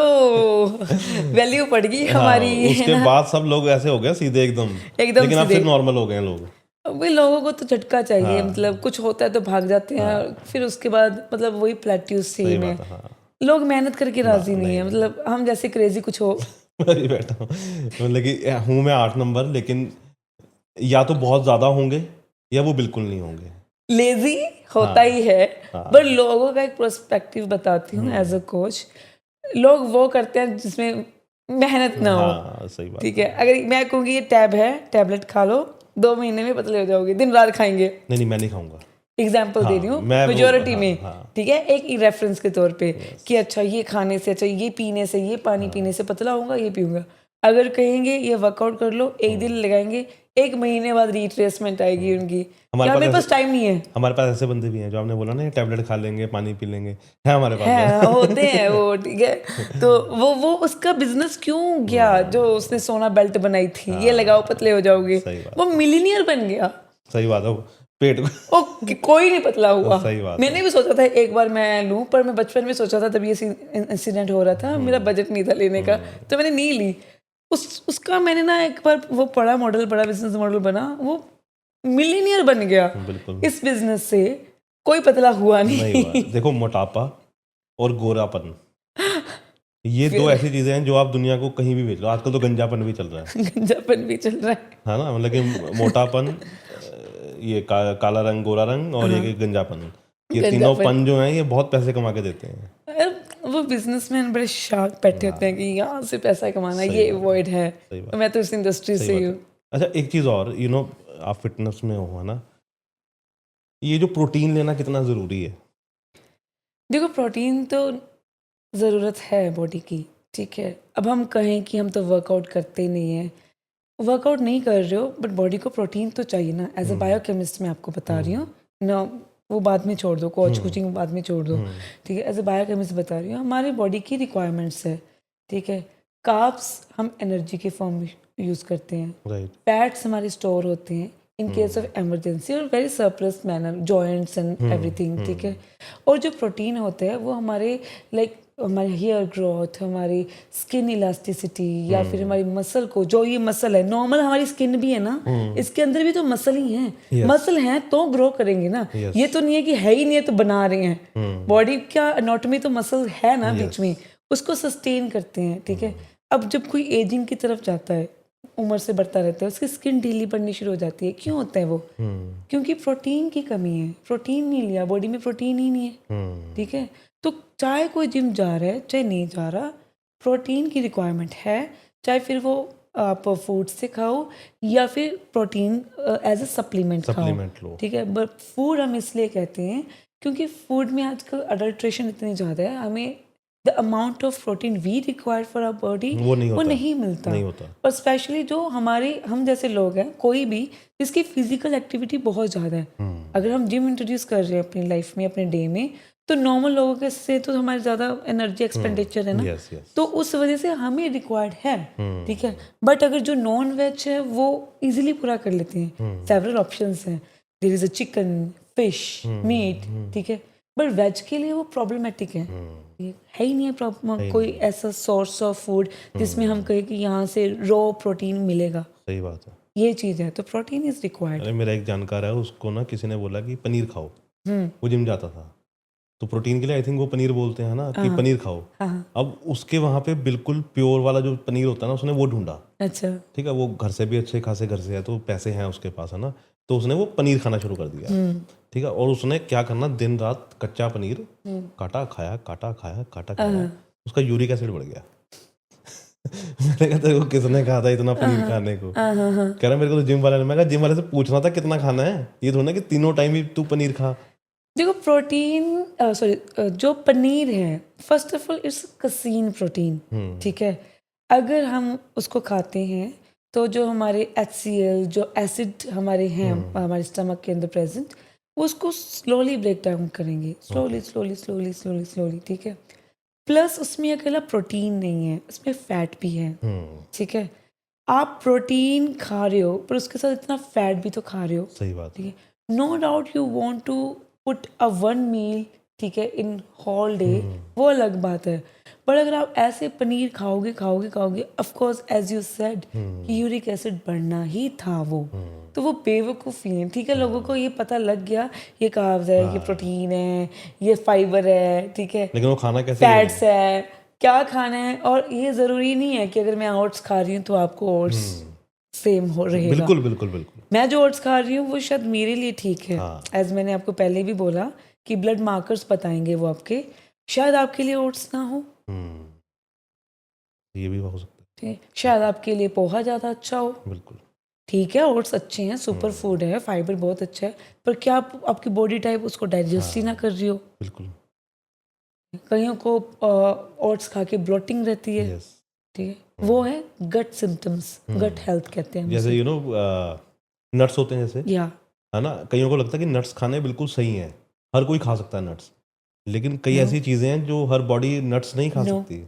वैल्यू पड़ गई हमारी, है उसके ना, बाद सब लोग ऐसे हो गए सीधे एकदम, एकदम लेकिन अब सीधे। फिर नॉर्मल हो गए हैं लोग। भाई लोगों को तो झटका चाहिए, हाँ, मतलब कुछ होता है तो भाग जाते हैं, और फिर उसके बाद मतलब वही प्लेट्यूज सही सेम है। बात है। हाँ, लोग मेहनत करके राजी नहीं नहीं, है, मतलब हम जैसे क्रेजी कुछ हो। मैं भी बैठा हूँ, मतलब कि हूँ मैं 8 नंबर, लेकिन या तो बहुत ज्यादा होंगे या वो बिल्कुल नहीं होंगे। लेजी होता ही है, हाँ। बट लोगों का एक पर्सपेक्टिव बताती हूँ एज अ कोच। लोग वो करते हैं जिसमें मेहनत ना हो, हाँ, सही बात ठीक है। अगर मैं कहूँगी ये टैब है, टैबलेट खा लो, 2 महीने में पतले हो जाओगे, दिन रात खाएंगे। नहीं, मैं नहीं खाऊंगा। एग्जाम्पल दे रही हूँ, मैं वो मेजोरिटी हाँ, में, हाँ, ठीक है, एक रेफरेंस के तौर पे, कि अच्छा ये खाने से, अच्छा ये पीने से, ये पानी पीने से पतला होऊंगा, ये पीऊंगा। अगर कहेंगे ये वर्कआउट कर लो, एक दिन लगाएंगे, 1 महीने बाद रिट्रेसमेंट आएगी उनकी, यार मेरे पास टाइम नहीं है। हमारे पास ऐसे बंदे भी हैं जो आपने बोला ना, ये टैबलेट खा लेंगे, पानी पी लेंगे, है हमारे पास है, है। होते हैं वो, ठीक है। तो वो उसका बिजनेस क्यों गया, जो उसने सोना बेल्ट बनाई थी, ये लगाओ पतले हो जाओगे, सही बात वो मिलीनियर बन गया। सही बात है, पेट ओ कोई नहीं पतला हुआ। सही बात मैंने भी सोचा था एक बार मैं लूं, पर मैं बचपन में सोचा था, तब ये इंसिडेंट हो रहा था, मेरा बजट नहीं था लेने का, तो मैंने नहीं ली। उसका मैंने ना एक बार वो पढ़ा मॉडल, बड़ा बिजनेस मॉडल बना, वो मिलीनियर बन गया बिल्कुल। इस बिजनेस से, कोई पतला हुआ नहीं हुआ। नहीं। देखो, मोटापा और गोरापन, ये दो ऐसी चीजें हैं जो आप दुनिया को कहीं भी भेज लो। आजकल तो गंजापन भी चल रहा है गंजापन भी चल रहा है ना, मतलब कि मोटापन, ये काला रंग, गोरा रंग, और ये गंजापन, ये तीनों पन जो हैं ये बहुत पैसे कमा के देते हैं। है। वो बिजनेसमैन बड़े शार्प बैठे होते हैं कि यहाँ से पैसा कमाना, ये अवॉइड है। मैं तो इस इंडस्ट्री से ही हूँ। अच्छा, एक चीज और, आप फिटनेस में हो, है ना, ये जो प्रोटीन लेना कितना जरूरी है? देखो, प्रोटीन तो ज़रूरत है बॉडी की, ठीक है। अब हम कहें कि हम तो वर्कआउट करते ही नहीं हैं, वर्कआउट नहीं कर रहे हो, बट बॉडी को प्रोटीन तो चाहिए ना। एज अ बायोकेमिस्ट मैं आपको बता रही हूँ ना, वो बाद में छोड़ दो, कोचिंग बाद में छोड़ दो, ठीक है। एज अ बायोकेमिस्ट बता रही हूँ, हमारी बॉडी की रिक्वायरमेंट्स है, ठीक है। कार्ब्स हम एनर्जी के फॉर्म में यूज़ करते हैं, फैट्स हमारे स्टोर होते हैं इन केस ऑफ इमरजेंसी और very surplus manner, joints and everything, ठीक है। और जो प्रोटीन होते हैं वो हमारे लाइक हमारे हेयर ग्रोथ, हमारी स्किन इलास्टिसिटी, या फिर हमारी मसल को, जो ये मसल है, नॉर्मल हमारी स्किन भी है ना, इसके अंदर भी तो मसल ही है। मसल हैं तो ग्रो करेंगे ना, ये तो नहीं है कि है ही नहीं है तो बना रहे हैं। बॉडी का एनाटॉमी तो मसल है ना बीच में, उसको सस्टेन करते हैं, ठीक है। अब जब कोई एजिंग की तरफ जाता है, उम्र से बढ़ता रहता है, उसकी स्किन ढीली पड़नी शुरू हो जाती है। क्यों होता है वो? क्योंकि प्रोटीन की कमी है। प्रोटीन नहीं लिया, बॉडी में प्रोटीन ही नहीं है, ठीक है। तो चाहे कोई जिम जा रहा है चाहे नहीं जा रहा, प्रोटीन की रिक्वायरमेंट है। चाहे फिर वो आप फूड से खाओ या फिर प्रोटीन एज ए सप्लीमेंट खाओ, ठीक है। बट फूड हम इसलिए कहते हैं क्योंकि फूड में आजकल अडल्ट्रेशन इतनी ज़्यादा है, हमें the amount of protein we require for our body वो नहीं मिलता। और स्पेशली जो हम जैसे लोग हैं, कोई भी जिसकी फिजिकल एक्टिविटी बहुत ज़्यादा है, अगर हम जिम इंट्रोड्यूस कर रहे हैं अपनी लाइफ में, अपने डे में, तो नॉर्मल लोगों के से तो हमारे ज़्यादा एनर्जी एक्सपेंडिचर है ना, यस यस तो उस वजह से हमें रिक्वायर्ड है, ठीक है। बट अगर जो नॉन वेज है वो इजीली पूरा कर लेते हैं, सेवरल ऑप्शंस हैं, there is a chicken, fish, meat, ठीक है। बट वेज के लिए वो प्रॉब्लमेटिक है, है ही नहीं है प्रॉब्लम कोई ऐसा सोर्स ऑफ फूड जिसमें हम कहें कि यहाँ से रॉ प्रोटीन मिलेगा, सही बात है। ये चीज़ है, तो प्रोटीन इज रिक्वायर्ड। अरे मेरा एक जानकार है, उसको ना किसी ने बोला कि पनीर खाओ, वो जिम जाता था, तो प्रोटीन के लिए आई थिंक वो पनीर बोलते हैं ना कि पनीर खाओ। अब उसके वहाँ पे बिल्कुल प्योर वाला जो पनीर होता है ना, उसने वो ढूंढा, अच्छा, ठीक है, वो घर से भी अच्छे खासे घर से है, तो पैसे हैं उसके पास, है ना, तो उसने वो पनीर खाना शुरू कर दिया, ठीक है। और उसने क्या करना, दिन रात कच्चा पनीर काटा खाया, काटा खाया, उसका यूरिक एसिड बढ़ गया। मैंने कहा तेरे को किसने कहा था इतना पनीर खाने को? कह रहा मेरे को तो जिम वाले ने। मैं कहा जिम वाले से पूछना था कितना खाना है, ये थोड़ा ना कि तीनों टाइम ही तू पनीर खा। देखो प्रोटीन सॉरी जो पनीर है, first of all it's casein protein, ठीक है। अगर हम उसको खाते हैं तो जो हमारे HCl जो एसिड हमारे हैं हमारे स्टमक के अंदर प्रेजेंट, वो उसको स्लोली ब्रेक डाउन करेंगे, स्लोली, ठीक है। प्लस उसमें अकेला प्रोटीन नहीं है, उसमें फैट भी है, ठीक है। आप प्रोटीन खा रहे हो पर उसके साथ इतना फैट भी तो खा रहे हो, सही बात ठीक है। No doubt you want to put a one meal, ठीक है, इन होल डे, वो अलग बात है। बट अगर आप ऐसे पनीर खाओगे of course as you said कि यूरिक एसिड बढ़ना ही था वो, तो वो बेवकूफ़ी है, ठीक है। लोगों को ये पता लग गया ये कार्ब्स है, ये प्रोटीन है, ये फाइबर है, ठीक है, लेकिन वो खाना कैसे फैट्स है, क्या खाना है। और ये ज़रूरी नहीं है कि अगर मैं ओट्स खा रही हूँ तो आपको ओट्स सेम हो रहेगा। बिल्कुल बिल्कुल बिल्कुल। मैं जो ओट्स खा रही हूँ वो शायद मेरे लिए ठीक है, एज मैंने आपको पहले भी बोला कि ब्लड मार्कर्स बताएंगे वो आपके, शायद आपके लिए ओट्स ना हो, ये भी हो सकता है, ठीक है। शायद आपके लिए पोहा ज़्यादा अच्छा हो, बिल्कुल, ठीक है, ओट्स अच्छे हैं, सुपर फूड है, फाइबर बहुत अच्छा है, पर क्या आपकी बॉडी टाइप उसको डाइजेस्ट ही ना कर रही हो। बिल्कुल, कईयों को ओट्स खा के ब्लोटिंग रहती है, यस, ठीक है, वो है गट सिम्टम्स, गट हेल्थ कहते हैं जैसे यू नो नट्स होते हैं जैसे, या है ना, कईयों को लगता है कि नट्स खाने बिल्कुल सही हैं, हर कोई खा सकता है नट्स, लेकिन कई ऐसी चीज़ें हैं जो हर बॉडी नट्स नहीं खा सकती।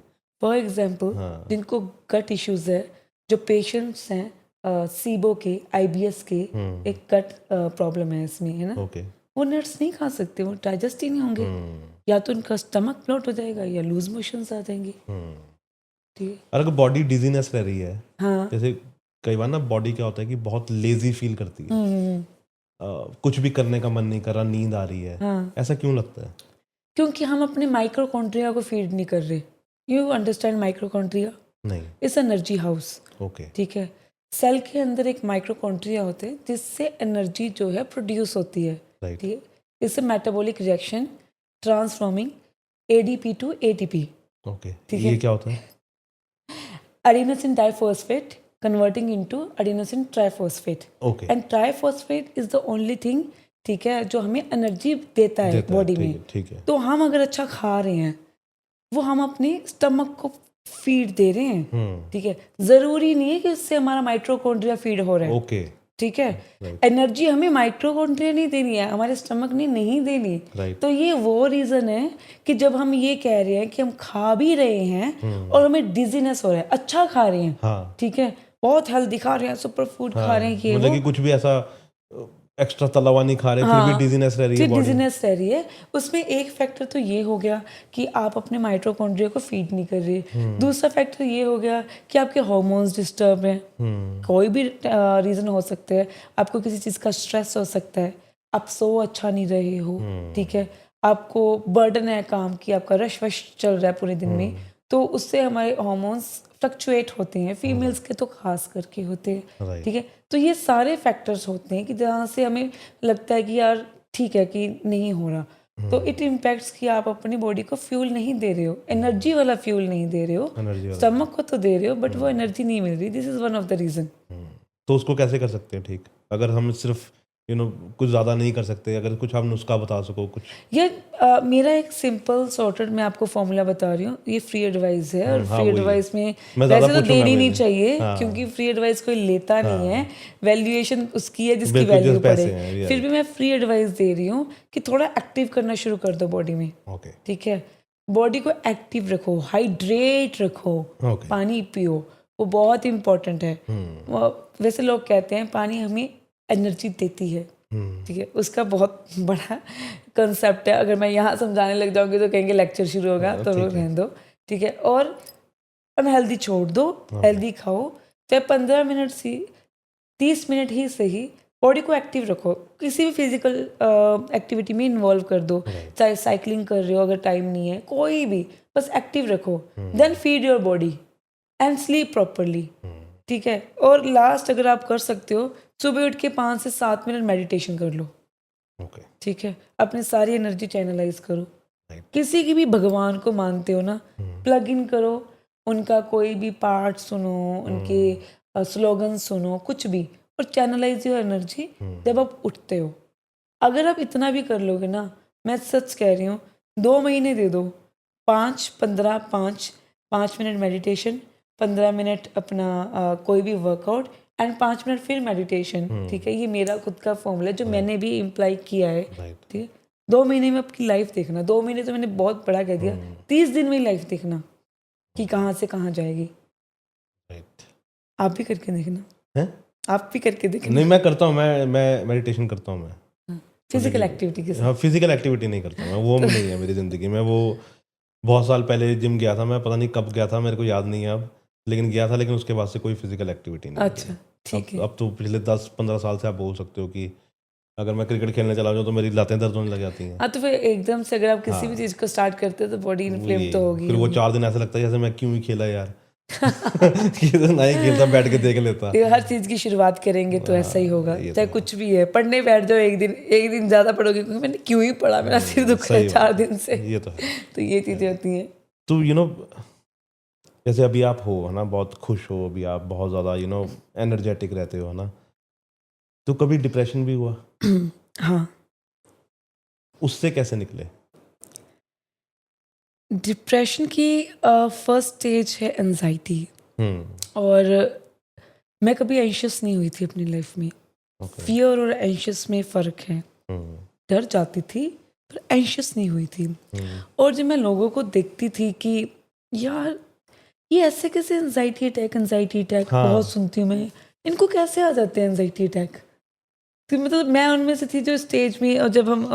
फॉर एग्जाम्पल जिनको गट इश्यूज है, जो पेशेंट्स हैं सीबो के, IBS के, एक गट प्रॉब्लम है इसमें, है ना, ओके, वो नट्स नहीं खा सकते, वो डाइजेस्ट ही नहीं होंगे, या तो उनका स्टमक ब्लॉट हो जाएगा या लूज मोशंस आ जाएंगे, ठीक है। और अगर बॉडी डिजीनेस रह रही है, हाँ, जैसे कई बार ना बॉडी क्या होता है कि बहुत लेजी फील करती है, कुछ भी करने का मन नहीं कर रहा, नींद आ रही है, हाँ, ऐसा क्यों लगता है? क्योंकि हम अपने माइक्रोकॉन्ड्रिया को फीड नहीं कर रहे। You understand माइक्रोकॉन्ड्रिया? नहीं, इट्स एनर्जी हाउस, ओके, ठीक है। सेल के अंदर एक माइक्रोकॉन्ड्रिया होते हैं जिससे एनर्जी जो है प्रोड्यूस होती है, राइट, ठीक है। इससे metabolic reaction transforming ADP to ATP, okay, ठीक ये है। क्या होता है? adenosine diphosphate converting into adenosine triphosphate, okay, and triphosphate is the only thing, ठीक है, जो हमें एनर्जी देता है बॉडी में। ठीक है, तो हम अगर अच्छा खा रहे हैं, वो हम अपने स्टमक को फीड दे रहे हैं, ठीक है। जरूरी नहीं है कि उससे हमारा माइट्रोकॉन्ड्रिया फीड हो रहा है, ओके, ठीक है। राइट, एनर्जी हमें माइट्रोकॉन्ड्रिया नहीं देनी है, हमारे स्टमक ने नहीं देनी। राइट, तो ये वो रीज़न है कि जब हम ये कह रहे हैं कि हम खा भी रहे हैं और हमें डिजीनेस हो रहा है, अच्छा खा रहे हैं, हाँ, ठीक है, बहुत हेल्दी खा रहे हैं, सुपर फूड खा रहे हैं, ये मतलब वो, कि कुछ भी ऐसा एक्स्ट्रा तला हुआ नहीं खा रहे, फिर भी डिजीनेस रह रही है फिर बॉडी। डिजीनेस रह रही है। उसमें एक फैक्टर तो ये हो गया कि आप अपने माइट्रोकॉन्ड्रिया को फीड नहीं कर रहे। दूसरा फैक्टर ये हो गया कि आपके हार्मोन्स डिस्टर्ब हैं, कोई भी रीज़न हो सकता है, आपको किसी चीज़ का स्ट्रेस हो सकता है, आप सो अच्छा नहीं रहे हो, ठीक है, आपको बर्डन है काम की, आपका रश वश चल रहा है पूरे दिन में, तो उससे हमारे हार्मोन्स फ्लक्चुएट होते हैं, फीमेल्स के तो खास करके होते हैं, राइट, ठीक है। तो ये सारे फैक्टर्स होते हैं कि जहाँ से हमें लगता है कि यार ठीक है कि नहीं हो रहा, तो इट इम्पैक्ट्स कि आप अपनी बॉडी को फ्यूल नहीं दे रहे हो, एनर्जी वाला फ्यूल नहीं दे रहे हो, एनर्जी वाला, स्टमक को तो दे रहे हो बट वो एनर्जी नहीं मिल रही। This is one of the reason. तो उसको कैसे कर सकते हैं ठीक? अगर हम सिर्फ कुछ ज़्यादा नहीं कर सकते? अगर कुछ आप नुस्खा बता सको कुछ। ये मेरा एक सिंपल सॉर्टेड मैं आपको फॉर्मूला बता रही हूँ, ये फ्री एडवाइस है और हाँ फ्री वही है, एडवाइस में मैं ज़्यादा वैसे तो पूछूंगा देनी भी नहीं नहीं। चाहिए हाँ क्योंकि फ्री एडवाइस कोई लेता नहीं है, वैल्यूएशन उसकी है जिसकी बिल्कुल, वैल्यू जैसे पड़े। पैसे हैं, ये फिर भी मैं फ्री एडवाइस दे रही हूँ कि थोड़ा एक्टिव करना शुरू कर दो बॉडी में, ओके ठीक है। बॉडी को एक्टिव रखो, हाइड्रेट रखो, ओके। पानी पियो, वो बहुत इंपॉर्टेंट है। वैसे लोग कहते हैं पानी हमें एनर्जी देती है, ठीक है, उसका बहुत बड़ा कंसेप्ट है। अगर मैं यहाँ समझाने लग जाऊंगी तो कहेंगे लेक्चर शुरू होगा, तो वो रहने दो, ठीक है। और अनहेल्दी छोड़ दो, हेल्दी खाओ, चाहे 15 मिनट से 30 मिनट ही सही, बॉडी को एक्टिव रखो, किसी भी फिजिकल एक्टिविटी में इन्वॉल्व कर दो, चाहे साइकिलिंग कर रहे हो अगर टाइम नहीं है, कोई भी, बस एक्टिव रखो। Then feed your body and sleep properly, ठीक है। और लास्ट अगर आप कर सकते हो, सुबह उठ के 5 से 7 मिनट मेडिटेशन कर लो, ओके ठीक है। अपनी सारी एनर्जी चैनलाइज करो। राइट। किसी की भी भगवान को मानते हो ना, प्लग इन करो, उनका कोई भी पार्ट सुनो, उनके स्लोगन सुनो, कुछ भी, और चैनलाइज योर एनर्जी जब आप उठते हो। अगर आप इतना भी कर लोगे ना, मैं सच कह रही हूँ, 2 महीने दे दो, 5 मिनट मेडिटेशन, 15 मिनट अपना कोई भी वर्कआउट एंड 5 मिनट फिर मेडिटेशन, ठीक है। ये मेरा खुद का फॉर्मूला है जो मैंने भी इम्प्लाई किया है, ठीक है। 2 महीने में आपकी लाइफ देखना, 2 महीने तो मैंने बहुत बड़ा कह दिया, 30 दिन में ही लाइफ देखना कि कहाँ से कहाँ जाएगी। राइट। आप भी करके देखना, हैं? आप भी करके देखना। नहीं, मैं करता हूँ, मैं मेडिटेशन करता हूँ मैं। फिजिकल एक्टिविटी के साथ। हाँ, फिजिकल एक्टिविटी नहीं करता मैं, वो नहीं है मेरी ज़िंदगी में। वो बहुत साल पहले जिम गया था मैं, पता नहीं कब गया था, मेरे को याद नहीं है अब, लेकिन गया था, लेकिन उसके बाद से कोई फिजिकल एक्टिविटी नहीं। अच्छा, ठीक है। अब तो पिछले 10-15 साल से आप बोल सकते हो कि अगर मैं क्रिकेट खेलने चला जाऊँ तो मेरी लातें दर्द होने लग जाती हैं। हाँ, तो फिर एकदम से अगर आप किसी भी चीज़ को स्टार्ट करते हो तो बॉडी इन्फ्लेम तो होगी। फिर वो 4 दिन ऐसा लगता है जैसे मैं क्यों ही खेला यार। नहीं खेलता, बैठ के देख लेता। ये हर चीज़ की शुरुआत करेंगे तो ऐसा ही होगा, चाहे कुछ भी है। पढ़ने बैठ जाओ, एक दिन ज़्यादा पढ़ोगे क्योंकि मैंने क्यों ही पढ़ा, मेरा सिर दुख रहा है 4 दिन से। ये तो है। तो ये चीज़ें होती हैं। तो जैसे अभी आप हो, है ना, बहुत खुश हो, अभी आप बहुत ज़्यादा एनर्जेटिक रहते हो, है ना, तो कभी डिप्रेशन भी हुआ? हाँ, उससे कैसे निकले? डिप्रेशन की फर्स्ट स्टेज है एंजाइटी, और मैं कभी एंशियस नहीं हुई थी अपनी लाइफ में। फियर और एंशियस में फ़र्क है। डर जाती थी पर एंशियस नहीं हुई थी। और जब मैं लोगों को देखती थी कि यार ये ऐसे कैसे एंजाइटी अटैक बहुत सुनती हूँ मैं, इनको कैसे आ जाते हैं एंजाइटी अटैक। तो मतलब मैं उनमें से थी जो स्टेज में, और जब हम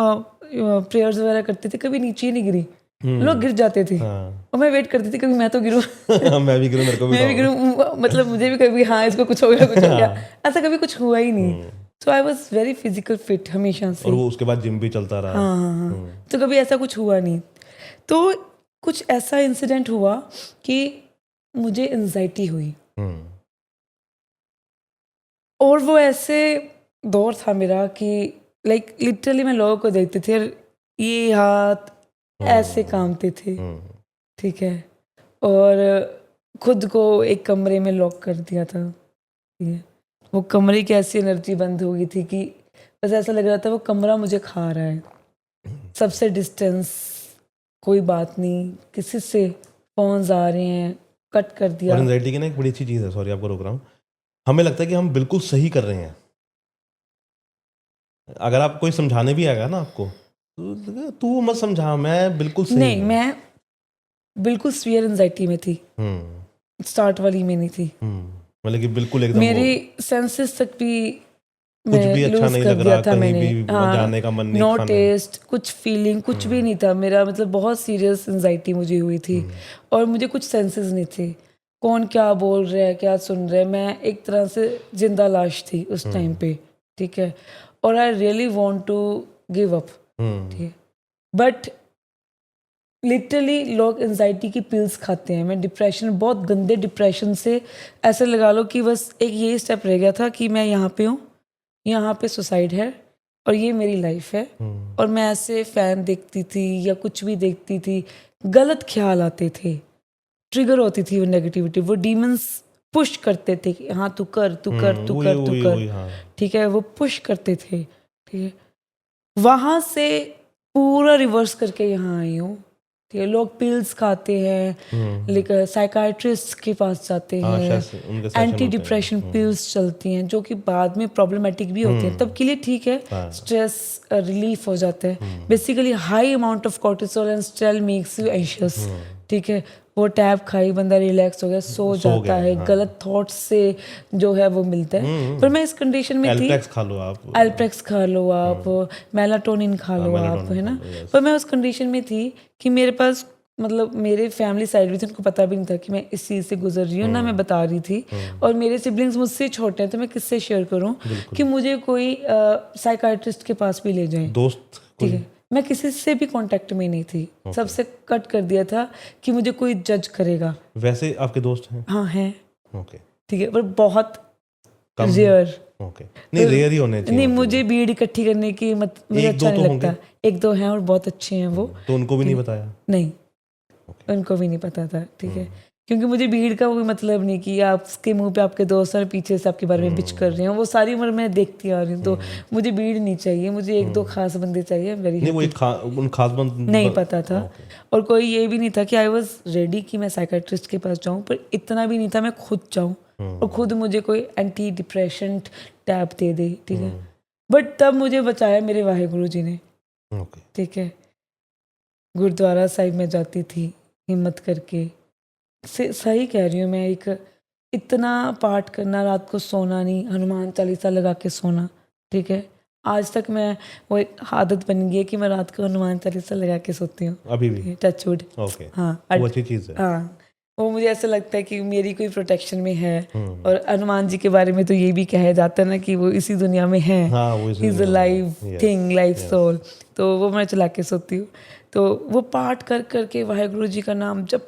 प्रेयर्स वगैरह करते थे कभी नीचे ही नहीं गिरी, लोग गिर जाते थे। और मैं वेट करती थी कभी मैं तो गिरूं। मैं भी गिरूं, मेरे को भी मैं भी गिरूं, मतलब मुझे भी कभी हाँ इसको कुछ हो गया ऐसा कभी कुछ हुआ ही नहीं। So I was very physical fit हमेशा से, और वो उसके बाद जिम भी चलता रहा। हाँ, तो कभी ऐसा कुछ हुआ नहीं। तो कुछ ऐसा इंसिडेंट हुआ कि मुझे एंजाइटी हुई, और वो ऐसे दौर था मेरा कि लाइक लिटरली मैं लोगों को देखती थी और ये हाथ ऐसे कांपते थे, ठीक है, और खुद को एक कमरे में लॉक कर दिया था, ठीक है। वो कमरे की ऐसी एनर्जी बंद हो गई थी कि बस ऐसा लग रहा था वो कमरा मुझे खा रहा है। सबसे डिस्टेंस, कोई बात नहीं, किसी से फोन्स आ रहे हैं, कट कर दिया। और एंजाइटी की ना एक बड़ी अच्छी चीज़ है, सॉरी आपको रोक रहा हूँ, हमें लगता है कि हम बिल्कुल सही कर रहे हैं। अगर आप कोई समझाने भी आएगा ना आपको, तो तू मत समझा, मैं बिल्कुल सही नहीं, मैं बिल्कुल सीवियर एंजाइटी में थी, स्टार्ट वाली में नहीं थी। मतलब कि बिल्कुल एकदम मेरी सेंसेस तक भी कुछ भी अच्छा नहीं लग रहा, कहीं भी जाने का मन नहीं, नो टेस्ट, कुछ फीलिंग, कुछ भी नहीं था मेरा। मतलब बहुत सीरियस एंजाइटी मुझे हुई थी, और मुझे कुछ सेंसेस नहीं थे, कौन क्या बोल रहा है, क्या सुन रहा है। मैं एक तरह से जिंदा लाश थी उस टाइम पे, ठीक है। और I really want to give up, ठीक है। बट लिटरली लोग एंजाइटी की पिल्स खाते हैं। मैं डिप्रेशन, बहुत गंदे डिप्रेशन से ऐसे लगा लो कि बस एक ये स्टेप रह गया था कि मैं यहाँ पे हूँ, यहाँ पे सुसाइड है और ये मेरी लाइफ है। और मैं ऐसे फैन देखती थी या कुछ भी देखती थी, गलत ख्याल आते थे, ट्रिगर होती थी वो नेगेटिविटी, वो डीमंस पुश करते थे कि हाँ तू कर, ठीक है, वो पुश करते थे। ठीक है, वहाँ से पूरा रिवर्स करके यहाँ आई हूँ। ठीक है, लोग पिल्स खाते हैं, लेकर साइकाइट्रिस्ट के पास जाते हाँ, हैं, शायद से उनके सेशन एंटी होते हैं। डिप्रेशन पिल्स चलती हैं जो कि बाद में प्रॉब्लमेटिक भी होती हैं, तब के लिए ठीक है, हाँ। स्ट्रेस रिलीफ हो जाता है। Basically high amount of cortisol and stress makes you anxious. ठीक है, वो टैब खाई, बंदा रिलैक्स हो गया, सो जाता गया, है, हाँ। गलत थॉट्स से जो है वो मिलता है। पर मैं इस कंडीशन में थी, एल्प्रेक्स खा लो आप, एल्प्रेक्स खा लो आप, मेलाटोनिन खा लो आप, मेलाटोनिन है ना। खा लो, yes। पर मैं उस कंडीशन में थी कि मेरे पास मतलब मेरे फैमिली साइड भी थी, उनको पता भी नहीं था कि मैं इस चीज़ से गुजर रही हूँ, ना मैं बता रही थी। और मेरे सिबलिंग्स मुझसे छोटे हैं, तो मैं किससे शेयर करूँ कि मुझे कोई साइकाइट्रिस्ट के पास भी ले जाए। दोस्त ठीक है, मैं किसी से भी कांटेक्ट में नहीं थी, सबसे कट कर दिया था कि मुझे कोई जज करेगा। वैसे आपके दोस्त हैं? हाँ हैं, ओके, ठीक है, पर बहुत कम? रेयर। ओके, नहीं रेयर ही होने चाहिए। नहीं, मुझे भीड़ इकट्ठी करने की मुझे एक दो अच्छा नहीं तो लगता। एक दो हैं और बहुत अच्छे हैं वो। तो उनको भी नहीं बताया? नहीं, उनको भी नहीं पता था। ठीक है, क्योंकि मुझे भीड़ का कोई मतलब नहीं कि आपके मुंह पे आपके दोस्त और पीछे से आपके बारे में बिच कर रहे हैं, वो सारी उम्र मैं देखती आ रही हूँ। तो मुझे भीड़ नहीं चाहिए, मुझे एक दो खास बंदे चाहिए। वेरी नहीं, वो एक उन खास बंद नहीं पता था। और कोई ये भी नहीं था कि आई वॉज रेडी कि मैं साइकाट्रिस्ट के पास जाऊँ, पर इतना भी नहीं था मैं खुद जाऊँ और खुद मुझे कोई एंटी डिप्रेशन टैब दे दे। ठीक है, बट तब मुझे बचाया मेरे वाहेगुरु जी ने। ठीक है, गुरुद्वारा साहिब में जाती थी हिम्मत करके, सही कह रही हूँ मैं, एक इतना पाठ करना, रात को सोना नहीं, हनुमान चालीसा लगा के सोना। ठीक है, आज तक मैं वो एक आदत बन गई है कि मैं रात को हनुमान चालीसा लगा के सोती हूँ अभी भी। टचवुड। ओके, हाँ, वो अच्छी चीज़ है। हाँ, वो मुझे ऐसा लगता है कि मेरी कोई प्रोटेक्शन में है। और हनुमान जी के बारे में तो ये भी कहा जाता है ना कि वो इसी दुनिया में है, हाँ, वो इसी is a live thing, live soul. तो वो मैं चला के सोती हूँ। तो वो पाठ कर करके वाहेगुरु जी का नाम जप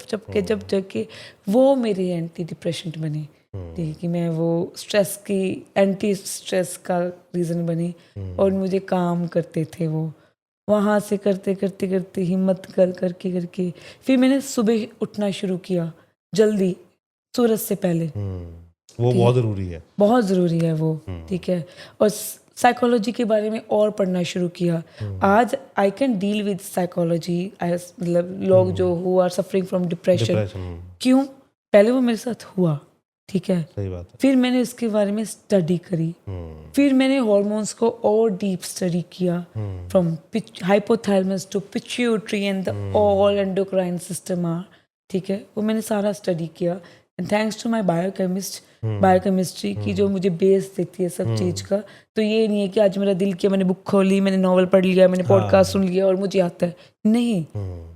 के वो मेरे एंटी डिप्रेशन बने। ठीक है, कि मैं वो स्ट्रेस की एंटी स्ट्रेस का रीज़न बनी और मुझे काम करते थे वो। वहाँ से करते हिम्मत करके फिर मैंने सुबह उठना शुरू किया, जल्दी, सूरज से पहले। वो बहुत ज़रूरी है, बहुत ज़रूरी है वो। ठीक है, और साइकोलॉजी के बारे में और पढ़ना शुरू किया। आज I can deal with psychology, मतलब लोग जो who are suffering from depression. क्यों? पहले वो मेरे साथ हुआ। ठीक है, सही बात है। फिर मैंने उसके बारे में स्टडी करी, फिर मैंने हॉर्मोन्स को और डीप स्टडी किया, from hypothalamus to pituitary and the all endocrine system are. ठीक है, वो मैंने सारा स्टडी किया and thanks to my biochemistry की जो मुझे बेस देती है सब चीज़ का। तो ये नहीं है कि आज मेरा दिल किया, मैंने बुक खोली, मैंने नॉवल पढ़ लिया, मैंने पॉडकास्ट सुन लिया और मुझे आता है। नहीं,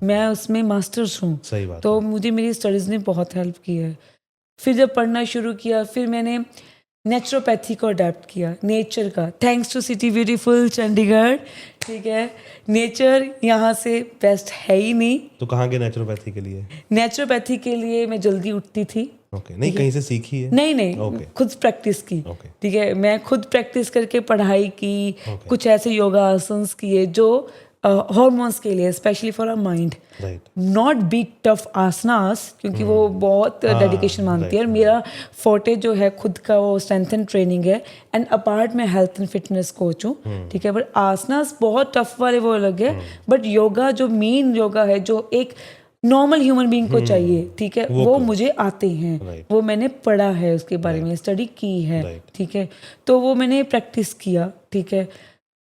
मैं उसमें मास्टर्स हूँ। सही बात तो मुझे मेरी स्टडीज़ ने बहुत हेल्प की है। फिर जब पढ़ना शुरू किया, फिर मैंने नेचुरोपैथी को अडेप्ट किया, नेचर का, thanks to city beautiful Chandigarh. ठीक है, नेचर यहाँ से बेस्ट है ही नहीं। तो कहाँ के नेचुरोपैथी के लिए? नेचुरोपैथी के लिए मैं जल्दी उठती थी। ओके, नहीं कहीं से सीखी है? नहीं, खुद प्रैक्टिस की। ठीक है, मैं खुद प्रैक्टिस करके पढ़ाई की, कुछ ऐसे योगा आसन्स किए जो हॉर्मोन्स के लिए, specially for our mind. Not be tough आसनास, क्योंकि वो बहुत डेडिकेशन मांगती है। और मेरा फोर्टे जो है खुद का वो स्ट्रेंथ एंड ट्रेनिंग है, एंड अपार्ट मैं हेल्थ एंड फिटनेस कोच हूँ। ठीक है, बट आसनास बहुत टफ वाले वो अलग है, बट योगा जो मेन योगा है जो एक नॉर्मल ह्यूमन बीइंग को चाहिए, ठीक है, वो मुझे आते हैं। वो मैंने पढ़ा है, उसके बारे में स्टडी की है। ठीक है, तो वो मैंने प्रैक्टिस किया। ठीक है,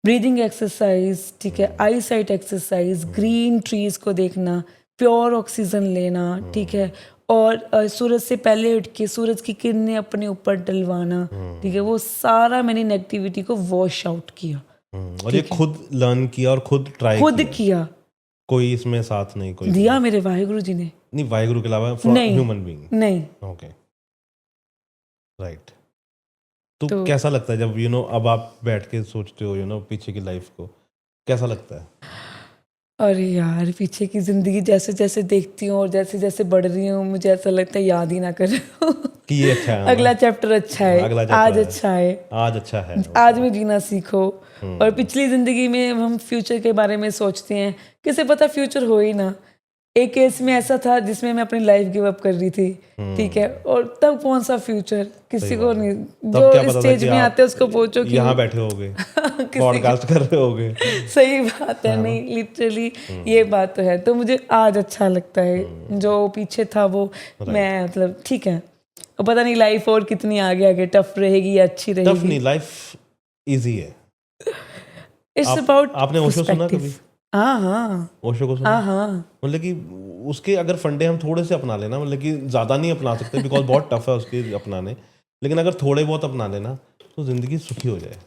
ब्रीदिंग एक्सरसाइज, ठीक है, आई साइट एक्सरसाइज, ग्रीन ट्रीज को देखना, प्योर ऑक्सीजन लेना। ठीक है, और सूरज से पहले उठ के सूरज की किरणें अपने ऊपर डलवाना। ठीक है, वो सारा मैंने नेगेटिविटी को वॉश आउट किया। और ये खुद लर्न किया और खुद ट्राई किया। कोई इसमें साथ नहीं कोई दिया मेरे वाहेगुरु जी ने। नहीं, वाहेगुरु के अलावा ह्यूमन बीइंग नहीं। Okay, right. तो कैसा लगता है जब अब आप बैठ के सोचते हो पीछे की लाइफ को, कैसा लगता है? अरे यार, पीछे की जिंदगी जैसे जैसे देखती हूँ और जैसे जैसे बढ़ रही हूँ, मुझे ऐसा लगता है याद ही ना कर कि ये अच्छा है, अगला चैप्टर अच्छा है, आज अच्छा है, आज में जीना सीखो। और पिछली जिंदगी में हम फ्यूचर के बारे में सोचते हैं, किसे पता फ्यूचर हो ही ना। एक केस में ऐसा था जिसमें मैं अपनी लाइफ गिव अप कर रही थी। ठीक है, और तब कौन सा फ्यूचर, किसी को नहीं। जो स्टेज में आते हैं उसको पूछो कि यहाँ बैठे होगे किसी पॉडकास्ट कर रहे होगे। सही बात है, नहीं लिटरली ये बात तो है। तो मुझे आज अच्छा लगता है, जो पीछे था वो मैं मतलब ठीक है। और पता नहीं लाइफ और कितनी आगे आगे टफ रहेगी या अच्छी टफ रहेगी। नहीं, लाइफ इजी है। इट्स अबाउट आपने ओशो सुना कभी? हाँ हाँ ओशो को सुना? हाँ हाँ मतलब कि उसके अगर फंडे हम थोड़े से अपना लेना, मतलब कि ज़्यादा नहीं अपना सकते बिकॉज बहुत टफ है उसके अपनाने, लेकिन अगर थोड़े बहुत अपना लेना तो ज़िंदगी सुखी हो जाए।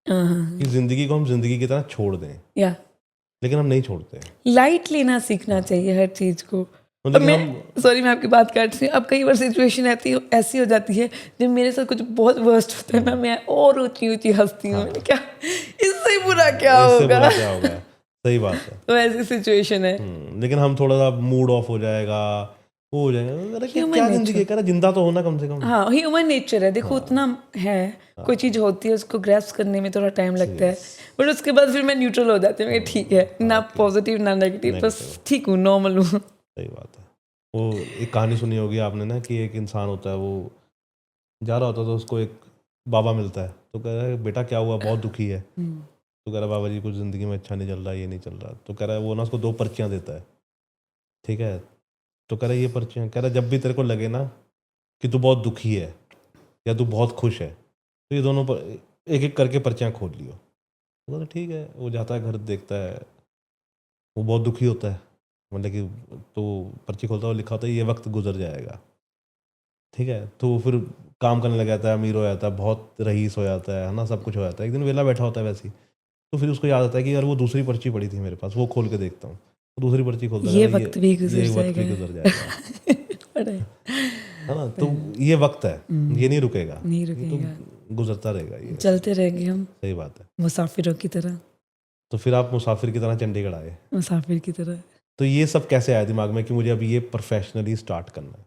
हाँ कि ज़िंदगी को हम ज़िंदगी की तरह छोड़ दें, या लेकिन हम नहीं छोड़ते। लाइट लेना सीखना चाहिए हर चीज को। मतलब कि मैं हम सॉरी मैं आपकी बात काट रही हूँ। अब कई बार सिचुएशन ऐसी हो जाती है जब मेरे साथ कुछ बहुत वर्स्ट होता है ना, मैं और ऊंची ऊंची हंसती हूँ। मैंने क्या इससे बुरा क्या इससे होगा, बुरा क्या होगा, सही बात है। तो ऐसी सिचुएशन है। लेकिन हम थोड़ा सा मूड ऑफ हो जाएगा, वो हो जाएगा, अरे क्या Human क्या nature. जिंदगी है, जिंदा तो होना कम से कम। हाँ ह्यूमन नेचर है, देखो उतना है। कोई चीज़ होती है उसको ग्रैस्प करने में थोड़ा टाइम लगता है, बट उसके बाद फिर मैं न्यूट्रल हो जाती हूँ कि ठीक है, ना पॉजिटिव ना नेगेटिव, बस ठीक हूँ, नॉर्मल हूँ। सही बात है। वो एक कहानी सुनी होगी आपने ना, कि एक इंसान होता है, वो जा रहा होता है तो उसको एक बाबा मिलता है, तो कह रहा है बेटा क्या हुआ, बहुत दुखी है। तो कह रहा है बाबा जी कुछ ज़िंदगी में अच्छा नहीं चल रहा, ये नहीं चल रहा। तो कह रहा है वो ना उसको 2 पर्चियाँ देता है, ठीक है। तो कह रहा है ये पर्चियाँ, कह रहा है जब भी तेरे को लगे ना कि तू बहुत दुखी है या तू बहुत खुश है, तो ये दोनों पर एक एक करके पर्चियाँ खोल लियो। तो बोला ठीक है। वो जाता है घर, देखता है, वो बहुत दुखी होता है, मतलब कि तो पर्ची खोलता है और लिखा होता है ये वक्त गुजर जाएगा, ठीक है। तो वो फिर काम करने लग जाता है, अमीर हो जाता है, बहुत रईस हो जाता है ना, सब कुछ हो जाता है। एक दिन वेला बैठा होता है वैसे ही, तो फिर उसको याद आता है कि यार वो दूसरी पर्ची पड़ी थी मेरे पास, वो खोल के देखता हूँ। तो दूसरी पर्ची खोलता है, ये कहता है, वक्त भी गुजर ये वक्त भी जाएगा। गुजर जाएगा, पता है, है ना। तो ये वक्त है, ये नहीं रुकेगा, नहीं ये रुकेगा, तो गुजरता रहेगा ये। चलते रहेंगे हम सही बात है। मुसाफिरों की तरह, तो फिर आप मुसाफिर की तरह चंडीगढ़ आए। मुसाफिर की तरह। तो ये सब कैसे आया दिमाग में कि मुझे अभी ये प्रोफेशनली स्टार्ट करना है?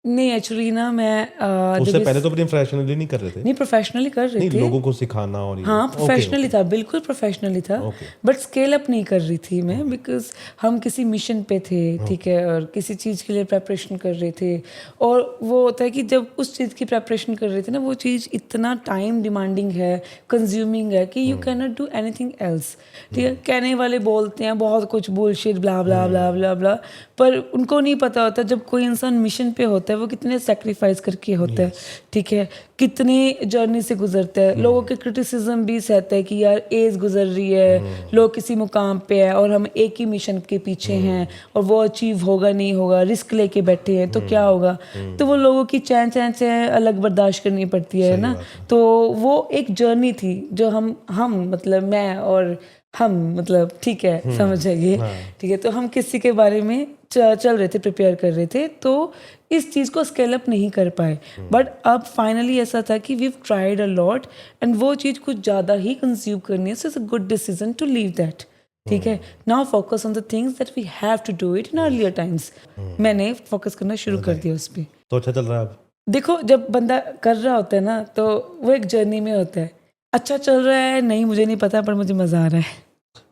नहीं एक्चुअली ना मैं उससे जब पहले तो अपनी प्रोफेशनली नहीं कर रहे थे? नहीं प्रोफेशनली कर रहे नहीं, थे। लोगों को सिखाना और ये। हाँ ओके, प्रोफेशनली ओके, था, बिल्कुल प्रोफेशनली था, ओके। बट स्केल अप नहीं कर रही थी मैं, बिकॉज हम किसी मिशन पे थे, ठीक है, और किसी चीज़ के लिए प्रेपरेशन कर रहे थे। और वो होता है कि जब उस चीज़ की प्रेपरेशन कर रहे थे ना, वो चीज़ इतना टाइम डिमांडिंग है, कंज्यूमिंग है, कि you can not do anything else. ठीक है, कहने वाले बोलते हैं बहुत कुछ बुलशिट ब्ला ब्ला ब्ला ब्ला ब्ला, पर उनको नहीं पता होता जब कोई इंसान मिशन पे होता है वो कितने सेक्रीफाइस करके होता है, ठीक है, कितनी जर्नी से गुजरता है। लोगों के क्रिटिसिज्म भी सहता है कि यार एज गुजर रही है, लोग किसी मुकाम पे है और हम एक ही मिशन के पीछे हैं और वो अचीव होगा नहीं होगा, रिस्क लेके बैठे हैं तो क्या होगा। तो वो लोगों की चैन चैन से अलग बर्दाश्त करनी पड़ती है ना। तो वो एक जर्नी थी जो हम मतलब मैं और हम मतलब ठीक है समझ जाइए, ठीक है। तो हम किसी के बारे में चल रहे थे, प्रिपेयर कर रहे थे, तो इस चीज़ को स्केल अप नहीं कर पाए। बट अब फाइनली ऐसा था कि we tried a lot and वो चीज़ कुछ ज़्यादा ही कंज्यूम करनी है, so it's a good decision to leave that, ठीक है। Now focus on the things that we have to do it in earlier times. मैंने फोकस करना शुरू कर दिया उस पर। तो अच्छा चल रहा है अब? देखो जब बंदा कर रहा होता है ना, तो वो एक जर्नी में होता है। अच्छा चल रहा है नहीं मुझे नहीं पता, पर मुझे मज़ा आ रहा है।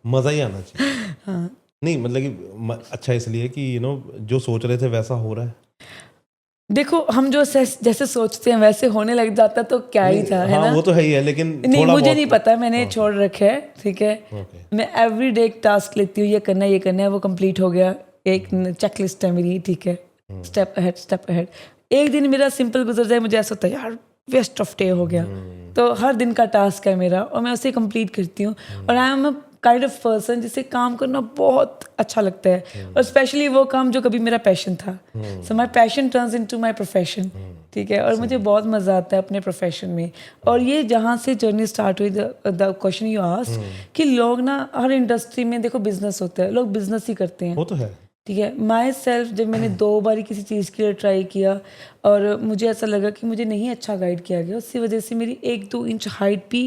मज़ा ही आना चाहिए। हाँ नहीं मतलब कि अच्छा इसलिए कि जो सोच रहे थे वैसा हो रहा है। देखो हम जो जैसे सोचते हैं वैसे होने लग जाता तो क्या ही था, है हाँ ना। वो तो है ही है, लेकिन नहीं थोड़ा मुझे बहुत नहीं पता, मैंने छोड़ रखे है, ठीक है। ओके। मैं एवरी डे एक टास्क लेती हूँ, ये करना है, वो कंप्लीट हो गया, एक चेकलिस्ट है मेरी, ठीक है, स्टेप अहेड। एक दिन मेरा सिंपल गुजर जाए, मुझे ऐसा होता है यार वेस्ट ऑफ डे हो गया, तो हर दिन का टास्क है मेरा और मैं उसे कंप्लीट करती हूँ। और I am a kind of person जिसे काम करना बहुत अच्छा लगता है, और स्पेशली वो काम जो कभी मेरा पैशन था। So my passion turns into my profession, ठीक है। और मुझे बहुत मज़ा आता है अपने प्रोफेशन में। और ये जहाँ से जर्नी स्टार्ट हुई, द क्वेश्चन यू आस्क्ड, कि लोग ना हर इंडस्ट्री में देखो बिजनेस होता है, लोग बिजनेस ही करते हैं, वो तो है। ठीक है। माई सेल्फ जब मैंने 2 बारी किसी चीज़ के लिए ट्राई किया और मुझे ऐसा लगा कि मुझे नहीं अच्छा गाइड किया गया, उसकी वजह से मेरी 1-2 इंच हाइट भी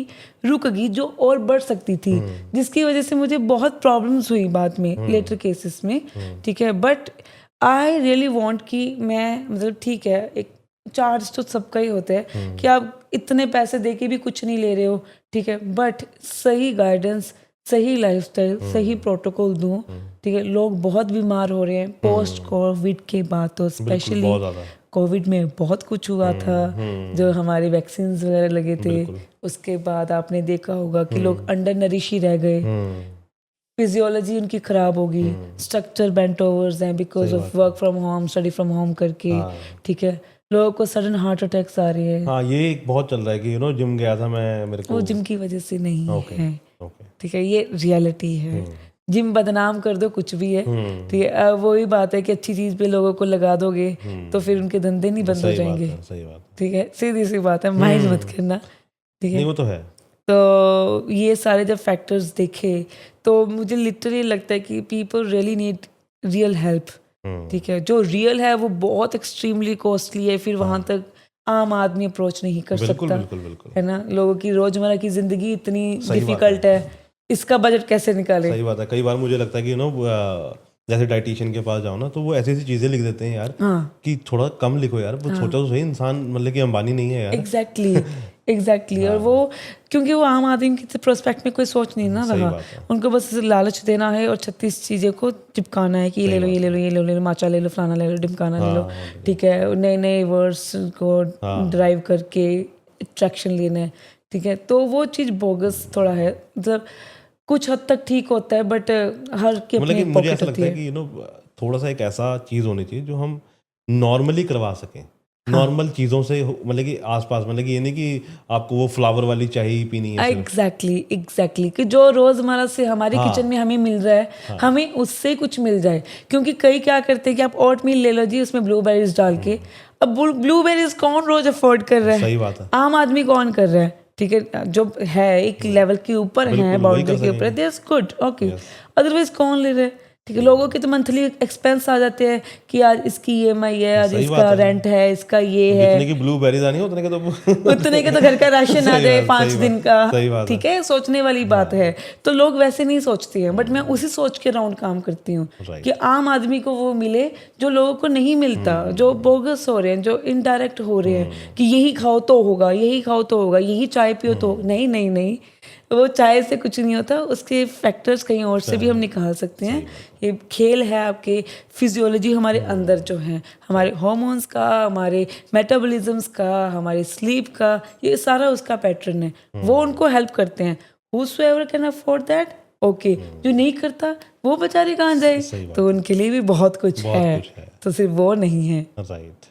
रुक गई जो और बढ़ सकती थी, जिसकी वजह से मुझे बहुत प्रॉब्लम्स हुई बाद में लेटर केसेस में, ठीक है। बट आई रियली वॉन्ट कि मैं मतलब ठीक है, एक चार्ज तो सबका ही होता है कि आप इतने पैसे दे के भी कुछ नहीं ले रहे हो, ठीक है, बट सही गाइडेंस, सही लाइफस्टाइल, सही प्रोटोकॉल दूँ, ठीक है। लोग बहुत बीमार हो रहे हैं पोस्ट कोविड के बाद, तो स्पेशली बहुत ज़्यादा। कोविड में बहुत कुछ हुआ था, जो हमारे वैक्सीन वगैरह लगे थे, बिल्कुल। उसके बाद आपने देखा होगा कि लोग अंडर नरिश ही रह गए, फिजियोलॉजी उनकी खराब होगी, स्ट्रक्चर बेंट ओवर्स हैं because of work from home, study from home करके, ठीक है, लोगों को सडन हार्ट अटैक्स आ रहे हैं। हाँ, ये एक बहुत चल रहा है कि जिम गया था मैं, मेरे को वो जिम की वजह से नहीं ओके है, ओके ठीक है, ये रियलिटी है। जिम बदनाम कर दो कुछ भी है, ठीक है, अब वही बात है कि अच्छी चीज पे लोगों को लगा दोगे तो फिर उनके धंधे नहीं बंद हो सही बात जाएंगे, है, सही बात है। ठीक है, सीधी सी बात है, माइंड मत करना, ठीक नहीं है। वो तो है। तो ये सारे जब फैक्टर्स देखे तो मुझे लिटरली लगता है कि people really need real help, ठीक है, जो रियल है वो बहुत एक्सट्रीमली कॉस्टली है, फिर वहां तक आम आदमी अप्रोच नहीं कर बिल्कुल सकता, बिल्कुल बिल्कुल है ना। लोगों की रोजमर्रा की जिंदगी इतनी सही बात डिफिकल्ट है, इसका बजट कैसे निकाले। सही बात है। कई बार मुझे लगता है कि जैसे डाइटिशियन के पास जाओ ना, तो वो ऐसी ऐसी चीजें लिख देते हैं यार हाँ कि थोड़ा कम लिखो यार, वो सोचा तो सही, इंसान मतलब कि अंबानी नहीं है यार। एग्जैक्टली और वो क्योंकि वो आम आदमी की प्रोस्पेक्ट में कोई सोच नहीं ना सही रहा, बात है। उनको बस लालच देना है और 36 चीज़ें को चिपकाना है कि ये ले लो, ये ले लो, ये ले लो, माचा ले लो, फलाना ले लो, ढिमकाना ले लो, ठीक है, नए नए वर्ड्स को ड्राइव करके अट्रैक्शन लेना है, ठीक है। तो वो चीज़ बोगस थोड़ा है, मतलब कुछ हद तक ठीक होता है बट हर की मतलब अपनी कि एक मुझे पॉकेट ऐसा होती लगता है है। कि थोड़ा सा एक ऐसा चीज होनी चाहिए जो हम नॉर्मली करवा सकें, नॉर्मल चीजों से मतलब कि आसपास, मतलब कि ये नहीं कि आपको वो फ्लावर वाली चाय ही पीनी है सिर्फ। एग्जैक्टली कि जो रोजमर्रा से हमारे किचन में हमें मिल रहा है हमें उससे कुछ मिल जाए, क्योंकि कई क्या करते हैं कि आप ओट मील ले लो जी, उसमें ब्लूबेरीज डाल के, अब ब्लूबेरीज कौन रोज अफोर्ड कर रहा है, सही बात है। आम आदमी कौन कर रहा है, ठीक है, जो है एक लेवल के ऊपर है, बिल्कुल, वही बाउंड्री कर के ऊपर, सकेंगे। This good okay, Yes. Otherwise कौन ले रहा है, ठीक है। लोगों के तो मंथली एक्सपेंस आ जाते हैं कि आज इसकी EMI है, आज सही इसका बात है। रेंट है, इसका ये है, जितने की ब्लूबेरीज आनी है उतने के तो उतने के तो घर का राशन आ सही जाए बात, 5 सही दिन बात, का, सही बात ठीक है, सोचने वाली बात है। तो लोग वैसे नहीं सोचते हैं, बट मैं उसी सोच के राउंड काम करती हूँ Right. कि आम आदमी को वो मिले जो लोगों को नहीं मिलता, जो बोगस हो रहे हैं, जो इनडायरेक्ट हो रहे हैं कि यही खाओ तो होगा, यही खाओ तो होगा, यही चाय पियो तो, नहीं नहीं नहीं, वो चाय से कुछ नहीं होता, उसके फैक्टर्स कहीं और से भी हम निकाल सकते हैं। ये खेल है आपके फिजियोलॉजी हमारे अंदर जो है, हमारे हार्मोन्स का, हमारे मेटाबॉलिज्म्स का, हमारे स्लीप का, ये सारा उसका पैटर्न है, वो उनको हेल्प करते हैं। Whosoever can afford that, okay, जो नहीं करता वो बेचारे कहाँ जाए, सही बात तो उनके लिए भी बहुत कुछ है, तो सिर्फ वो नहीं है। राइट।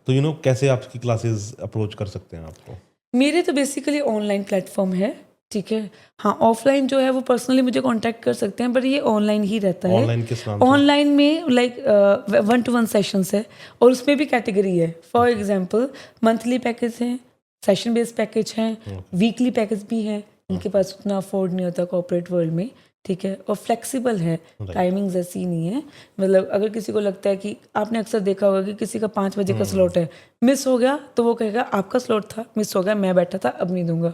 तो कैसे आपकी क्लासेस अप्रोच कर सकते हैं आपको? मेरे तो बेसिकली ऑनलाइन प्लेटफॉर्म है, ठीक है, हाँ, ऑफलाइन जो है वो पर्सनली मुझे कांटेक्ट कर सकते हैं, बट ये ऑनलाइन ही रहता है। ऑनलाइन किस नाम से? ऑनलाइन में लाइक 1-to-1 सेशंस है, और उसमें भी कैटेगरी है। फॉर एग्जांपल मंथली पैकेज हैं, सेशन बेस्ड पैकेज हैं, वीकली पैकेज भी हैं, इनके पास उतना अफोर्ड नहीं होता कॉर्पोरेट वर्ल्ड में, ठीक है, और फ्लेक्सिबल है, टाइमिंग्स ऐसी नहीं है। मतलब अगर किसी को लगता है कि आपने अक्सर देखा होगा कि किसी का 5 बजे का स्लॉट है, मिस हो गया तो वो कहेगा आपका स्लॉट था, मिस हो गया, मैं बैठा था, अब नहीं दूंगा,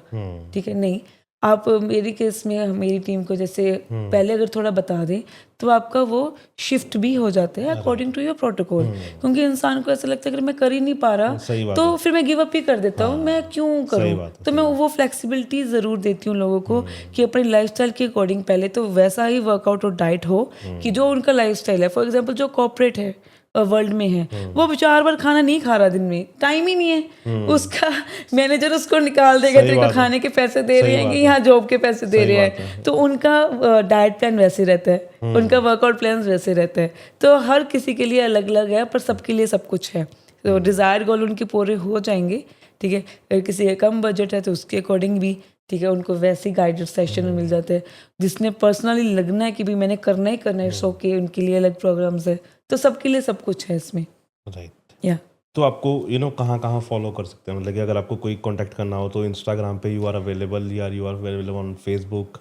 ठीक है। नहीं, आप मेरी केस में मेरी टीम को जैसे पहले अगर थोड़ा बता दें तो आपका वो शिफ्ट भी हो जाता है अकॉर्डिंग टू योर प्रोटोकॉल, क्योंकि इंसान को ऐसा लगता है अगर मैं कर ही नहीं पा रहा तो फिर मैं गिव अप ही कर देता हूँ, मैं क्यों करूँ। तो मैं वो फ्लेक्सिबिलिटी ज़रूर देती हूँ लोगों को कि अपनी लाइफस्टाइल के अकॉर्डिंग पहले तो वैसा ही वर्कआउट और डाइट हो कि जो उनका लाइफस्टाइल है। फॉर एग्जाम्पल जो कॉर्पोरेट है वर्ल्ड में है, वो 4 बार खाना नहीं खा रहा दिन में, टाइम ही नहीं है उसका, मैनेजर उसको निकाल देगा, तेरे को खाने के पैसे दे रहे हैं कि यहाँ जॉब के पैसे दे रहे हैं, तो उनका डाइट प्लान वैसे रहता है, उनका वर्कआउट प्लान वैसे रहता है। तो हर किसी के लिए अलग अलग है, पर सबके लिए सब कुछ है, तो डिज़ायर गोल उनके पूरे हो जाएंगे, ठीक है। अगर किसी का कम बजट है तो उसके अकॉर्डिंग भी, ठीक है, उनको वैसे गाइडेड सेशन मिल जाते हैं। जिसने पर्सनली लगना है कि भी मैंने करना ही करना है, इट्स ओके, उनके लिए अलग प्रोग्राम्स है, तो सबके लिए सब कुछ है इसमें। राइट। या तो आपको कहाँ कहाँ फॉलो कर सकते हैं, मतलब कि अगर आपको कोई कांटेक्ट करना हो तो इंस्टाग्राम पे यू आर अवेलेबल, या you are available on Facebook?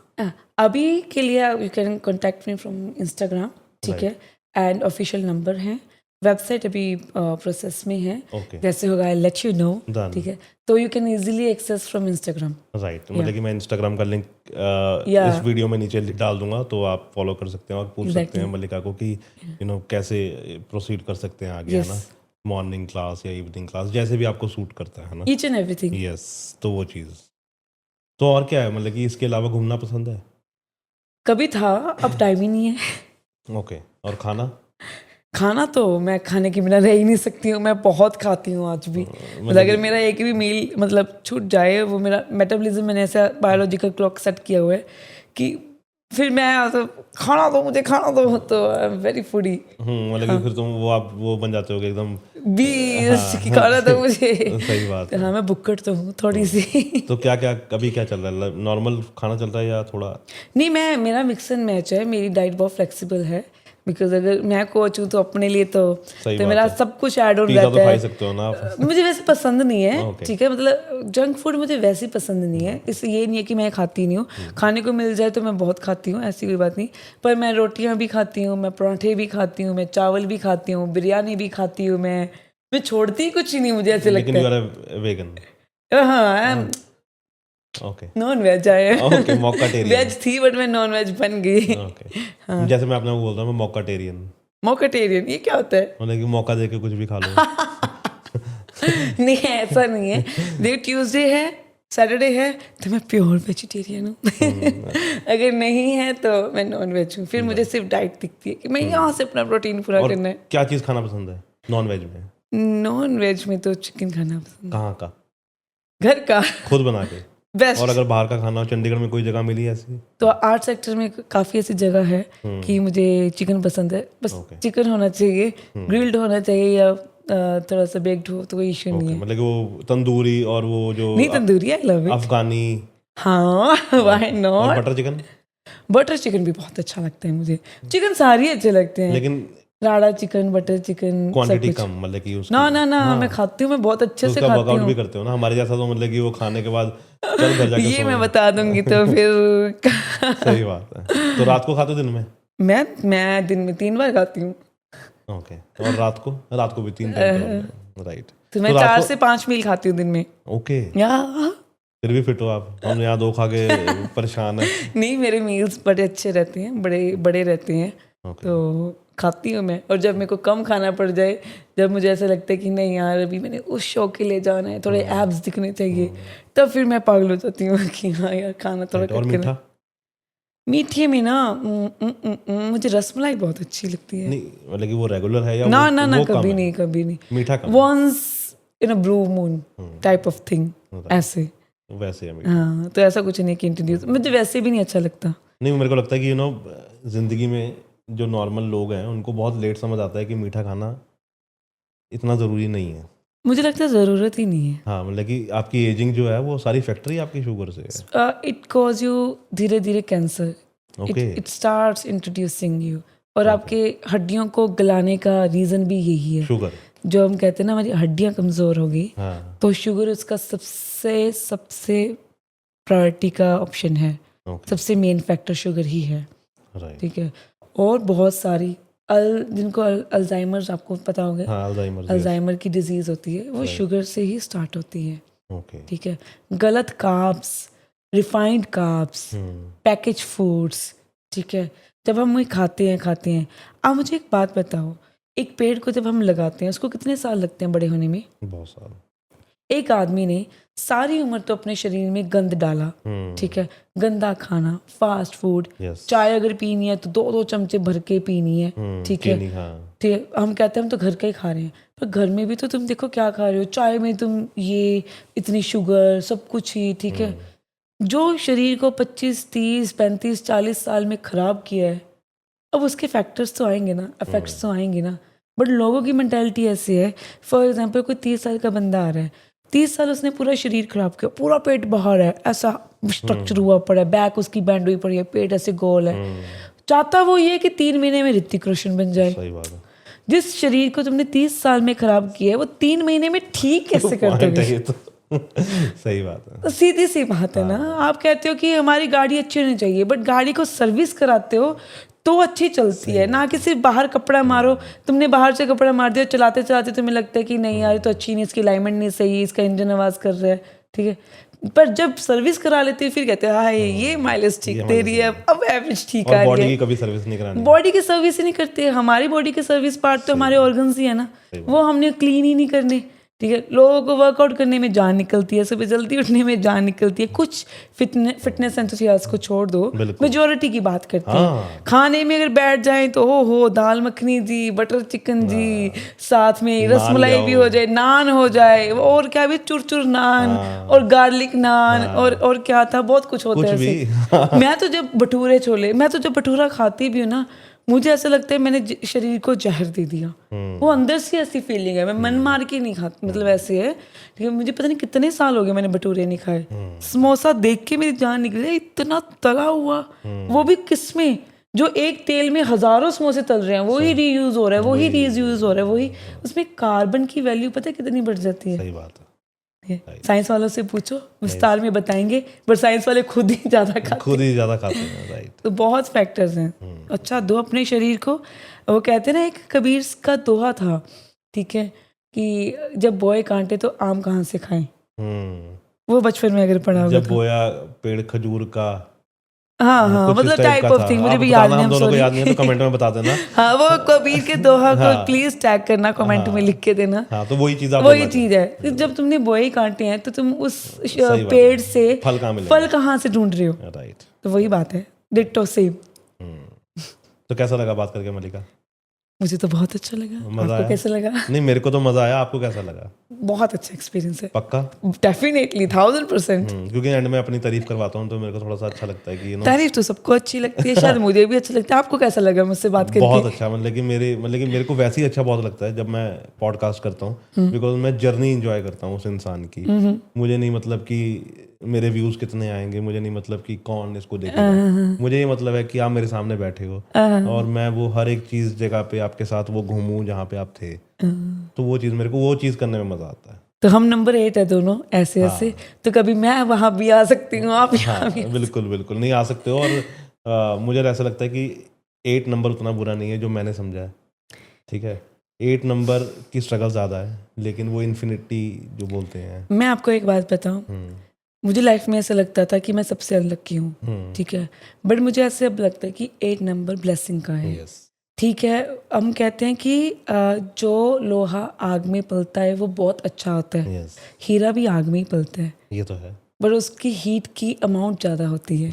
अभी के लिए you can contact me from Instagram, ठीक है, एंड ऑफिशियल नंबर है, वेबसाइट अभी प्रोसेस में है, जैसे होगा आई लेट यू नो, ठीक है, तो you can easily access from Instagram. Right, मतलब कि मैं इंस्टाग्राम का लिंक इस वीडियो में नीचे डाल दूंगा, तो आप फॉलो कर सकते हैं और पूछ सकते हैं मल्लिका को कि कैसे प्रोसीड कर सकते हैं आगे, है ना, मॉर्निंग क्लास या इवनिंग क्लास, जैसे भी आपको सूट करता है ना, ईच एंड एवरीथिंग। यस, तो वो चीज़। तो और क्या है, मतलब कि इसके अलावा घूमना पसंद है? कभी था, अब टाइम ही नहीं है। ओके, और खाना? खाना तो मैं खाने के बिना रह ही नहीं सकती हूँ, मैं बहुत खाती हूँ आज भी। मतलब अगर मेरा एक भी मील मतलब छूट जाए, वो मेरा मेटाबॉलिज्म मैंने ऐसा बायोलॉजिकल क्लॉक सेट किया हुआ है कि फिर मैं ऐसा खाना दो मुझे, खाना दो, तो आई एम वेरी फूडी। मतलब कि फिर तुम वो बन जाते हो कि एकदम बीस की खाना दो मुझे। सही बात है। हाँ, मैं बुक्कड़ तो हूँ थोड़ी सी। तो क्या क्या अभी क्या चल रहा है, नॉर्मल खाना चल रहा है या थोड़ा? नहीं, मेरा मिक्स एंड मैच है, मेरी डाइट बहुत फ्लेक्सिबल है। बिकॉज अगर मैं कोच हूँ तो अपने लिए तो मेरा सब कुछ ऐड ऑन पिज़्ज़ा रहता तो खा है। ही सकते हो ना आप। मुझे वैसे पसंद नहीं है, Okay. ठीक है, मतलब जंक फूड मुझे वैसे ही पसंद नहीं है। इसलिए ये नहीं है कि मैं खाती नहीं हूँ, खाने को मिल जाए तो मैं बहुत खाती हूँ, ऐसी कोई बात नहीं। पर मैं रोटियां भी खाती हूँ, मैं पराठे भी खाती हूँ, मैं चावल भी खाती हूँ, बिरयानी भी खाती हूँ, मैं छोड़ती ही कुछ ही नहीं, मुझे ऐसे लेकिन लगता यू आर वेगन? है। हाँ, ओके नॉन वेज आए। ओके, मॉकाटेरियन। वेज थी बट मैं नॉन वेज बन गई। ओके, जैसे मैं अपने को बोलता हूँ मैं मॉकाटेरियन, मॉकाटेरियन, ये क्या होता है? मतलब कि मौका दे के कुछ भी खा लो। नहीं, ऐसा नहीं है। देखो, ट्यूसडे है, सैटरडे है, तो मैं प्योर वेजिटेरियन हूँ। अगर नहीं है तो मैं नॉन वेज हूँ। फिर मुझे सिर्फ डाइट दिखती है कि मैं यहाँ से अपना प्रोटीन पूरा और करना है। क्या चीज़ खाना पसंद है नॉन वेज में? नॉन वेज में तो चिकन खाना पसंद कहाँ का? है। घर का खुद बना के? बेस्ट। और अगर बाहर का खाना हो, चंडीगढ़ में कोई जगह मिली ऐसी? तो आर्ट सेक्टर में काफ़ी ऐसी जगह है कि मुझे चिकन पसंद है। बस Okay. चिकन होना चाहिए, ग्रिल्ड होना चाहिए या थोड़ा सा बेक्ड हो तो कोई इशू नहीं है। मतलब कि वो तंदूरी और वो जो नहीं, तंदूरी आई लव इट। अफगानी हाँ, व्हाई और not. Butter chicken? Butter chicken भी बहुत अच्छा लगता है मुझे। चिकन सारी अच्छे लगते हैं, लेकिन राड़ा चिकन, बटर चिकन, सब क्वांटिटी कुछ। कम, मतलब कि उसकी ना, मैं खाती हूँ, मैं बहुत अच्छे तो से उसका खाती वर्कआउट भी हूँ। करते हो ना हमारे जैसा, तो मतलब कि वो खाने के बाद चल घर जाके ये सो। मैं बता दूंगी तो फिर। सही बात है। तो रात को खाते हो दिन में? मैं दिन में 3 बार खाती हूँ। ओके, और रात को भी 3 टाइम? राइट। तो मैं 4 से 5 मील खाती हूँ दिन में। ओके, या फिर भी फिट हो आप, हम यहाँ 2 खा के परेशान है। नहीं, मेरे मील्स बड़े अच्छे रहते हैं, बड़े बड़े रहते हैं। ओके। तो खाती हूँ मैं। और जब मेरे को कम खाना पड़ जाए, जब मुझे ऐसा लगता है कि नहीं यार अभी मैंने उस शो के लिए जाना है, थोड़े एब्स दिखने चाहिए, तब फिर मैं पागल हो जाती हूँ कि हाँ यार खाना थोड़ा और कट मीठा? करना। मीठे में ना मुझे रसमलाई बहुत अच्छी लगती है। नहीं, मतलब कि वो रेगुलर है या ना वो ना ना, वो कम कभी है? नहीं, कभी नहीं। मीठा कम? Once in a blue moon type of thing, ऐसे। वैसे है मीठा? हाँ, तो ऐसा कुछ नहीं कि इंट्रोड्यूस, मुझे वैसे भी नहीं अच्छा लगता। नहीं, मेरे को लगता है कि जिंदगी में जो नॉर्मल लोग हैं उनको बहुत लेट समझ आता है कि मीठा खाना इतना ज़रूरी नहीं है। मुझे लगता है ज़रूरत ही नहीं है। हाँ, मतलब कि आपकी एजिंग जो है वो सारी फैक्ट्री आपकी शुगर से है। इट कॉज यू धीरे धीरे cancer. Okay. It starts introducing you. और आपके हड्डियों को गलाने का रीज़न भी यही है। शुगर? जो हम कहते हैं ना हमारी हड्डियाँ कमज़ोर हो गई, हाँ। तो शुगर उसका सबसे प्रायोरिटी का ऑप्शन है। ओके। सबसे मेन फैक्टर शुगर ही है, राइट। ठीक है। और बहुत सारी जिनको अल्जाइमर्स, आपको पता होगा, हाँ, अल्जाइमर। अल्जाइमर की डिजीज़ होती है, वो शुगर से ही स्टार्ट होती है, ओके। ठीक है। गलत carbs, refined carbs, package foods, ठीक है, जब हम ये खाते हैं। आप मुझे एक बात बताओ, एक पेड़ को जब हम लगाते हैं उसको कितने साल लगते हैं बड़े होने में? बहुत सारा। एक आदमी ने सारी उम्र तो अपने शरीर में गंद डाला, ठीक है, गंदा खाना, फास्ट फूड, चाय अगर पीनी है तो 2-2 चमचे भर के पीनी है, ठीक है। ठीक है, हम कहते हैं हम तो घर का ही खा रहे हैं, पर घर में भी तो तुम देखो क्या खा रहे हो। चाय में तुम ये इतनी शुगर, सब कुछ ही, ठीक है, जो शरीर को 25, 30, 35, 40 साल में ख़राब किया है, अब उसके फैक्टर्स तो आएंगे ना, इफेक्ट्स तो आएंगे ना। बट लोगों की मेंटालिटी ऐसी है, फॉर एग्जांपल कोई 30 साल का बंदा आ रहा है, 30 साल उसने पूरा शरीर खराब किया, पूरा पेट बाहर है, ऐसा स्ट्रक्चर हुआ पड़ा है, बैक उसकी बैंड हुई पड़ी है, पेट ऐसे गोल है, चाहता वो ये कि 3 महीने में ऋतिक रोशन बन जाए। सही बात है। जिस शरीर को तुमने 30 साल में खराब किया है, वो 3 महीने में ठीक कैसे कर दोगे? सही बात है। तो सीधी सी बात है ना। आप कहते हो कि हमारी गाड़ी अच्छी होनी चाहिए, बट गाड़ी को सर्विस कराते हो तो अच्छी चलती है ना, कि सिर्फ बाहर कपड़ा मारो। तुमने बाहर से कपड़ा मार दिया, चलाते चलाते तुम्हें लगता है कि नहीं यार तो अच्छी नहीं, इसकी अलाइनमेंट नहीं सही, इसका इंजन आवाज़ कर रहा है, ठीक है। पर जब सर्विस करा लेते हैं फिर कहते हैं हाँ ये माइलेज ठीक दे रही है, अब एवरेज ठीक आ रही है। बॉडी की कभी सर्विस नहीं करानी। बॉडी की सर्विस ही नहीं करते। हमारी बॉडी के सर्विस पार्ट तो हमारे ऑर्गन्स ही है ना, वो हमने क्लीन ही नहीं करने, ठीक है, लोगों को वर्कआउट करने में जान निकलती है, सुबह जल्दी उठने में जान निकलती है, कुछ फिटनेस एंथुसियास्ट को छोड़ दो, मेजोरिटी की बात करते हैं। खाने में अगर बैठ जाएं तो हो दाल मखनी जी, बटर चिकन जी, साथ में रसमलाई भी हो जाए, नान हो जाए, और क्या भी चुरचुर नान और गार्लिक नान और क्या था, बहुत कुछ होता है ऐसे। मैं तो जब भटूरा खाती भी हूँ ना, मुझे ऐसा लगता है मैंने शरीर को जहर दे दिया। वो अंदर से ऐसी फीलिंग है, मैं मन मार के नहीं खाती, मतलब ऐसे है। ठीक है, मुझे पता नहीं कितने साल हो गए मैंने भटूरे नहीं खाए। समोसा देख के मेरी जान निकली, इतना तला हुआ, वो भी किसमें, जो एक तेल में हजारों समोसे तल रहे हैं, वही रीयूज हो रहा है, वही रीयूज हो रहा है, वही, उसमें कार्बन की वैल्यू पता है कितनी बढ़ जाती है। सही बात है। साइंस वालों से पूछो, विस्तार में बताएंगे, पर साइंस वाले खुद ही ज्यादा खाते हैं। राइट। तो बहुत फैक्टर्स हैं। अच्छा, दो अपने शरीर को, वो कहते हैं ना, एक कबीर का दोहा था, ठीक है, कि जब बोए कांटे तो आम कहाँ से खाएं। वो बचपन में अगर पढ़ा होगा, जब बोया पेड़ खजूर का, हाँ, मतलब टाइप ऑफ थिंग, मुझे भी याद नहीं, हम दोनों को याद नहीं है तो कमेंट में बता देना। हाँ, वो कबीर के दोहा को प्लीज टैग करना, कमेंट में लिख के देना। हाँ, तो वही चीज है, जब तुमने बोए कांटे हैं तो तुम उस पेड़ से फल कहाँ से ढूंढ रहे हो। राइट, तो वही बात है, डिट्टो सेम। तो कैसा लगा बात करके मलिका? मुझे तो बहुत अच्छा लगा। आपको कैसा लगा? नहीं, मेरे को तो मजा आया। आपको कैसा लगा? बहुत अच्छा एक्सपीरियंस है। पक्का? डेफिनेटली 1000%। क्योंकि एंड में अपनी तारीफ करवाता हूँ तो मेरे को थोड़ा सा अच्छा लगता है कि तारीफ तो सबको अच्छी लगती है, शायद मुझे भी अच्छा लगता है। आपको कैसा लगा मुझसे बात करके? बहुत अच्छा, मतलब कि मेरे को वैसे ही अच्छा बहुत लगता है जब मैं पॉडकास्ट करता हूँ, बिकॉज मैं जर्नी इंजॉय करता हूँ उस इंसान की। मुझे नहीं मतलब कि मेरे व्यूज कितने आएंगे, मुझे नहीं मतलब कि कौन इसको देखेगा, मुझे ये मतलब है कि आप मेरे सामने बैठे हो और मैं वो हर एक चीज जगह पे आपके साथ वो घूमूं जहाँ पे आप थे, तो वो चीज मेरे को वो चीज करने में मजा आता है। तो हम नंबर 8 है दोनों, ऐसे ऐसे। तो कभी मैं वहां भी आ सकती हूँ, आप यहाँ भी। बिल्कुल बिल्कुल नहीं आ सकते हो। और मुझे ऐसा लगता है कि 8 नंबर उतना बुरा नहीं है जो मैंने समझा है। ठीक है, 8 नंबर की स्ट्रगल ज्यादा है, लेकिन वो इन्फिनिटी जो बोलते हैं। मैं आपको एक बात बताऊं, मुझे लाइफ में ऐसा लगता था कि मैं सबसे अनलक्की हूँ, ठीक है, बट मुझे ऐसे अब लगता है कि 8 नंबर ब्लेसिंग का है। ठीक है, हम कहते हैं कि जो लोहा आग में पलता है वो बहुत अच्छा होता है। हीरा भी आग में ही पलता है, ये तो है, बट उसकी हीट की अमाउंट ज़्यादा होती है।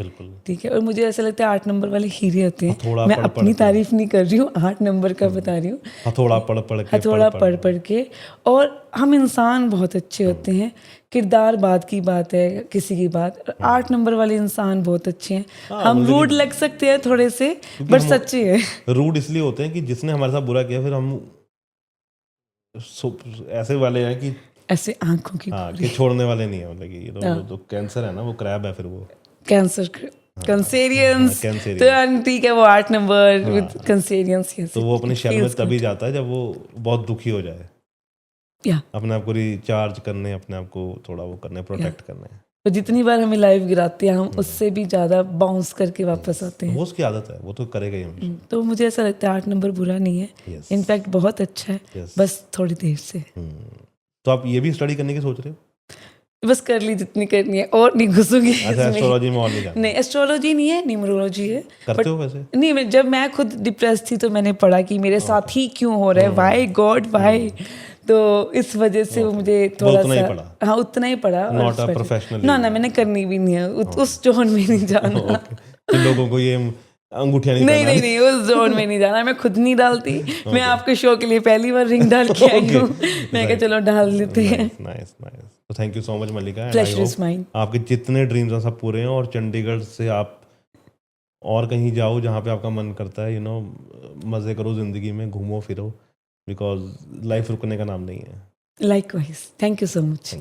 ठीक है, और मुझे ऐसा लगता है 8 नंबर वाले हीरे होते हैं। मैं अपनी तारीफ नहीं कर रही हूँ, 8 नंबर का बता रही हूँ। हथौड़ा पढ़ के। और हम इंसान बहुत अच्छे होते हैं, किरदार बाद की बात है, किसी की बात। 8 नंबर वाले इंसान बहुत अच्छे हैं। हम रूड लग सकते हैं थोड़े से, बट सच्चे हैं। रूड इसलिए होते हैं कि जिसने हमारे साथ बुरा किया, फिर हम ऐसे वाले हैं कि ऐसे आंखों की कि छोड़ने वाले नहीं है, मतलब कि तो कैंसर है ना, वो क्रैब है, फिर वो कैंसर कंसेरियंस। तो ठीक है, वो 8 नंबर विद कंसेरियंस। तो वो अपने शेल में तभी जाता है जब वो बहुत दुखी हो जाए, अपने आप को रिचार्ज करने, अपने आप को थोड़ा वो करने, प्रोटेक्ट करने। तो जितनी बार हमें लाइफ गिराती है, हम उससे भी ज्यादा बाउंस करके वापस आते हैं। वो उसकी आदत है, वो तो करेगा ही हमेशा। तो मुझे ऐसा लगता है 8 नंबर बुरा नहीं है, इनफैक्ट बहुत अच्छा है, बस थोड़ी देर से। तो आप ये भी स्टडी करने की सोच रहे हो? बस कर ली जितनी करनी है, और नहीं घुसूंगी। अच्छा, एस्ट्रोलॉजी में और नहीं जाना? नहीं, एस्ट्रोलॉजी नहीं है, न्यूमरोलॉजी है। करते हो वैसे? नहीं, जब मैं खुद डिप्रेस थी तो मैंने पढ़ा कि मेरे साथ ही क्यों हो रहा है, वाई गॉड वाई। तो इस वजह से वो मुझे थोड़ा सा, हाँ उतना ही पढ़ा। Not a professional? ना मैंने करनी भी नहीं है, उस जोन में नहीं जाना। तो लोगों को ये अंगूठियां नहीं, उस जोन में नहीं जाना। मैं खुद नहीं डालती। मैं आपके शो के लिए पहली बार रिंग डाल के आई हूँ। मैं कहा चलो डाल लेते हैं। नाइस। तो thank you so much Mallika. Pleasure is mine. आपके जितने ड्रीम्स हैं सब पूरे हैं, और चंडीगढ़ से आप और कहीं जाओ जहाँ पे आपका मन करता है, मज़े करो ज़िंदगी में, घूमो फिरो, बिकॉज लाइफ रुकने का नाम नहीं है। Likewise, thank you so much.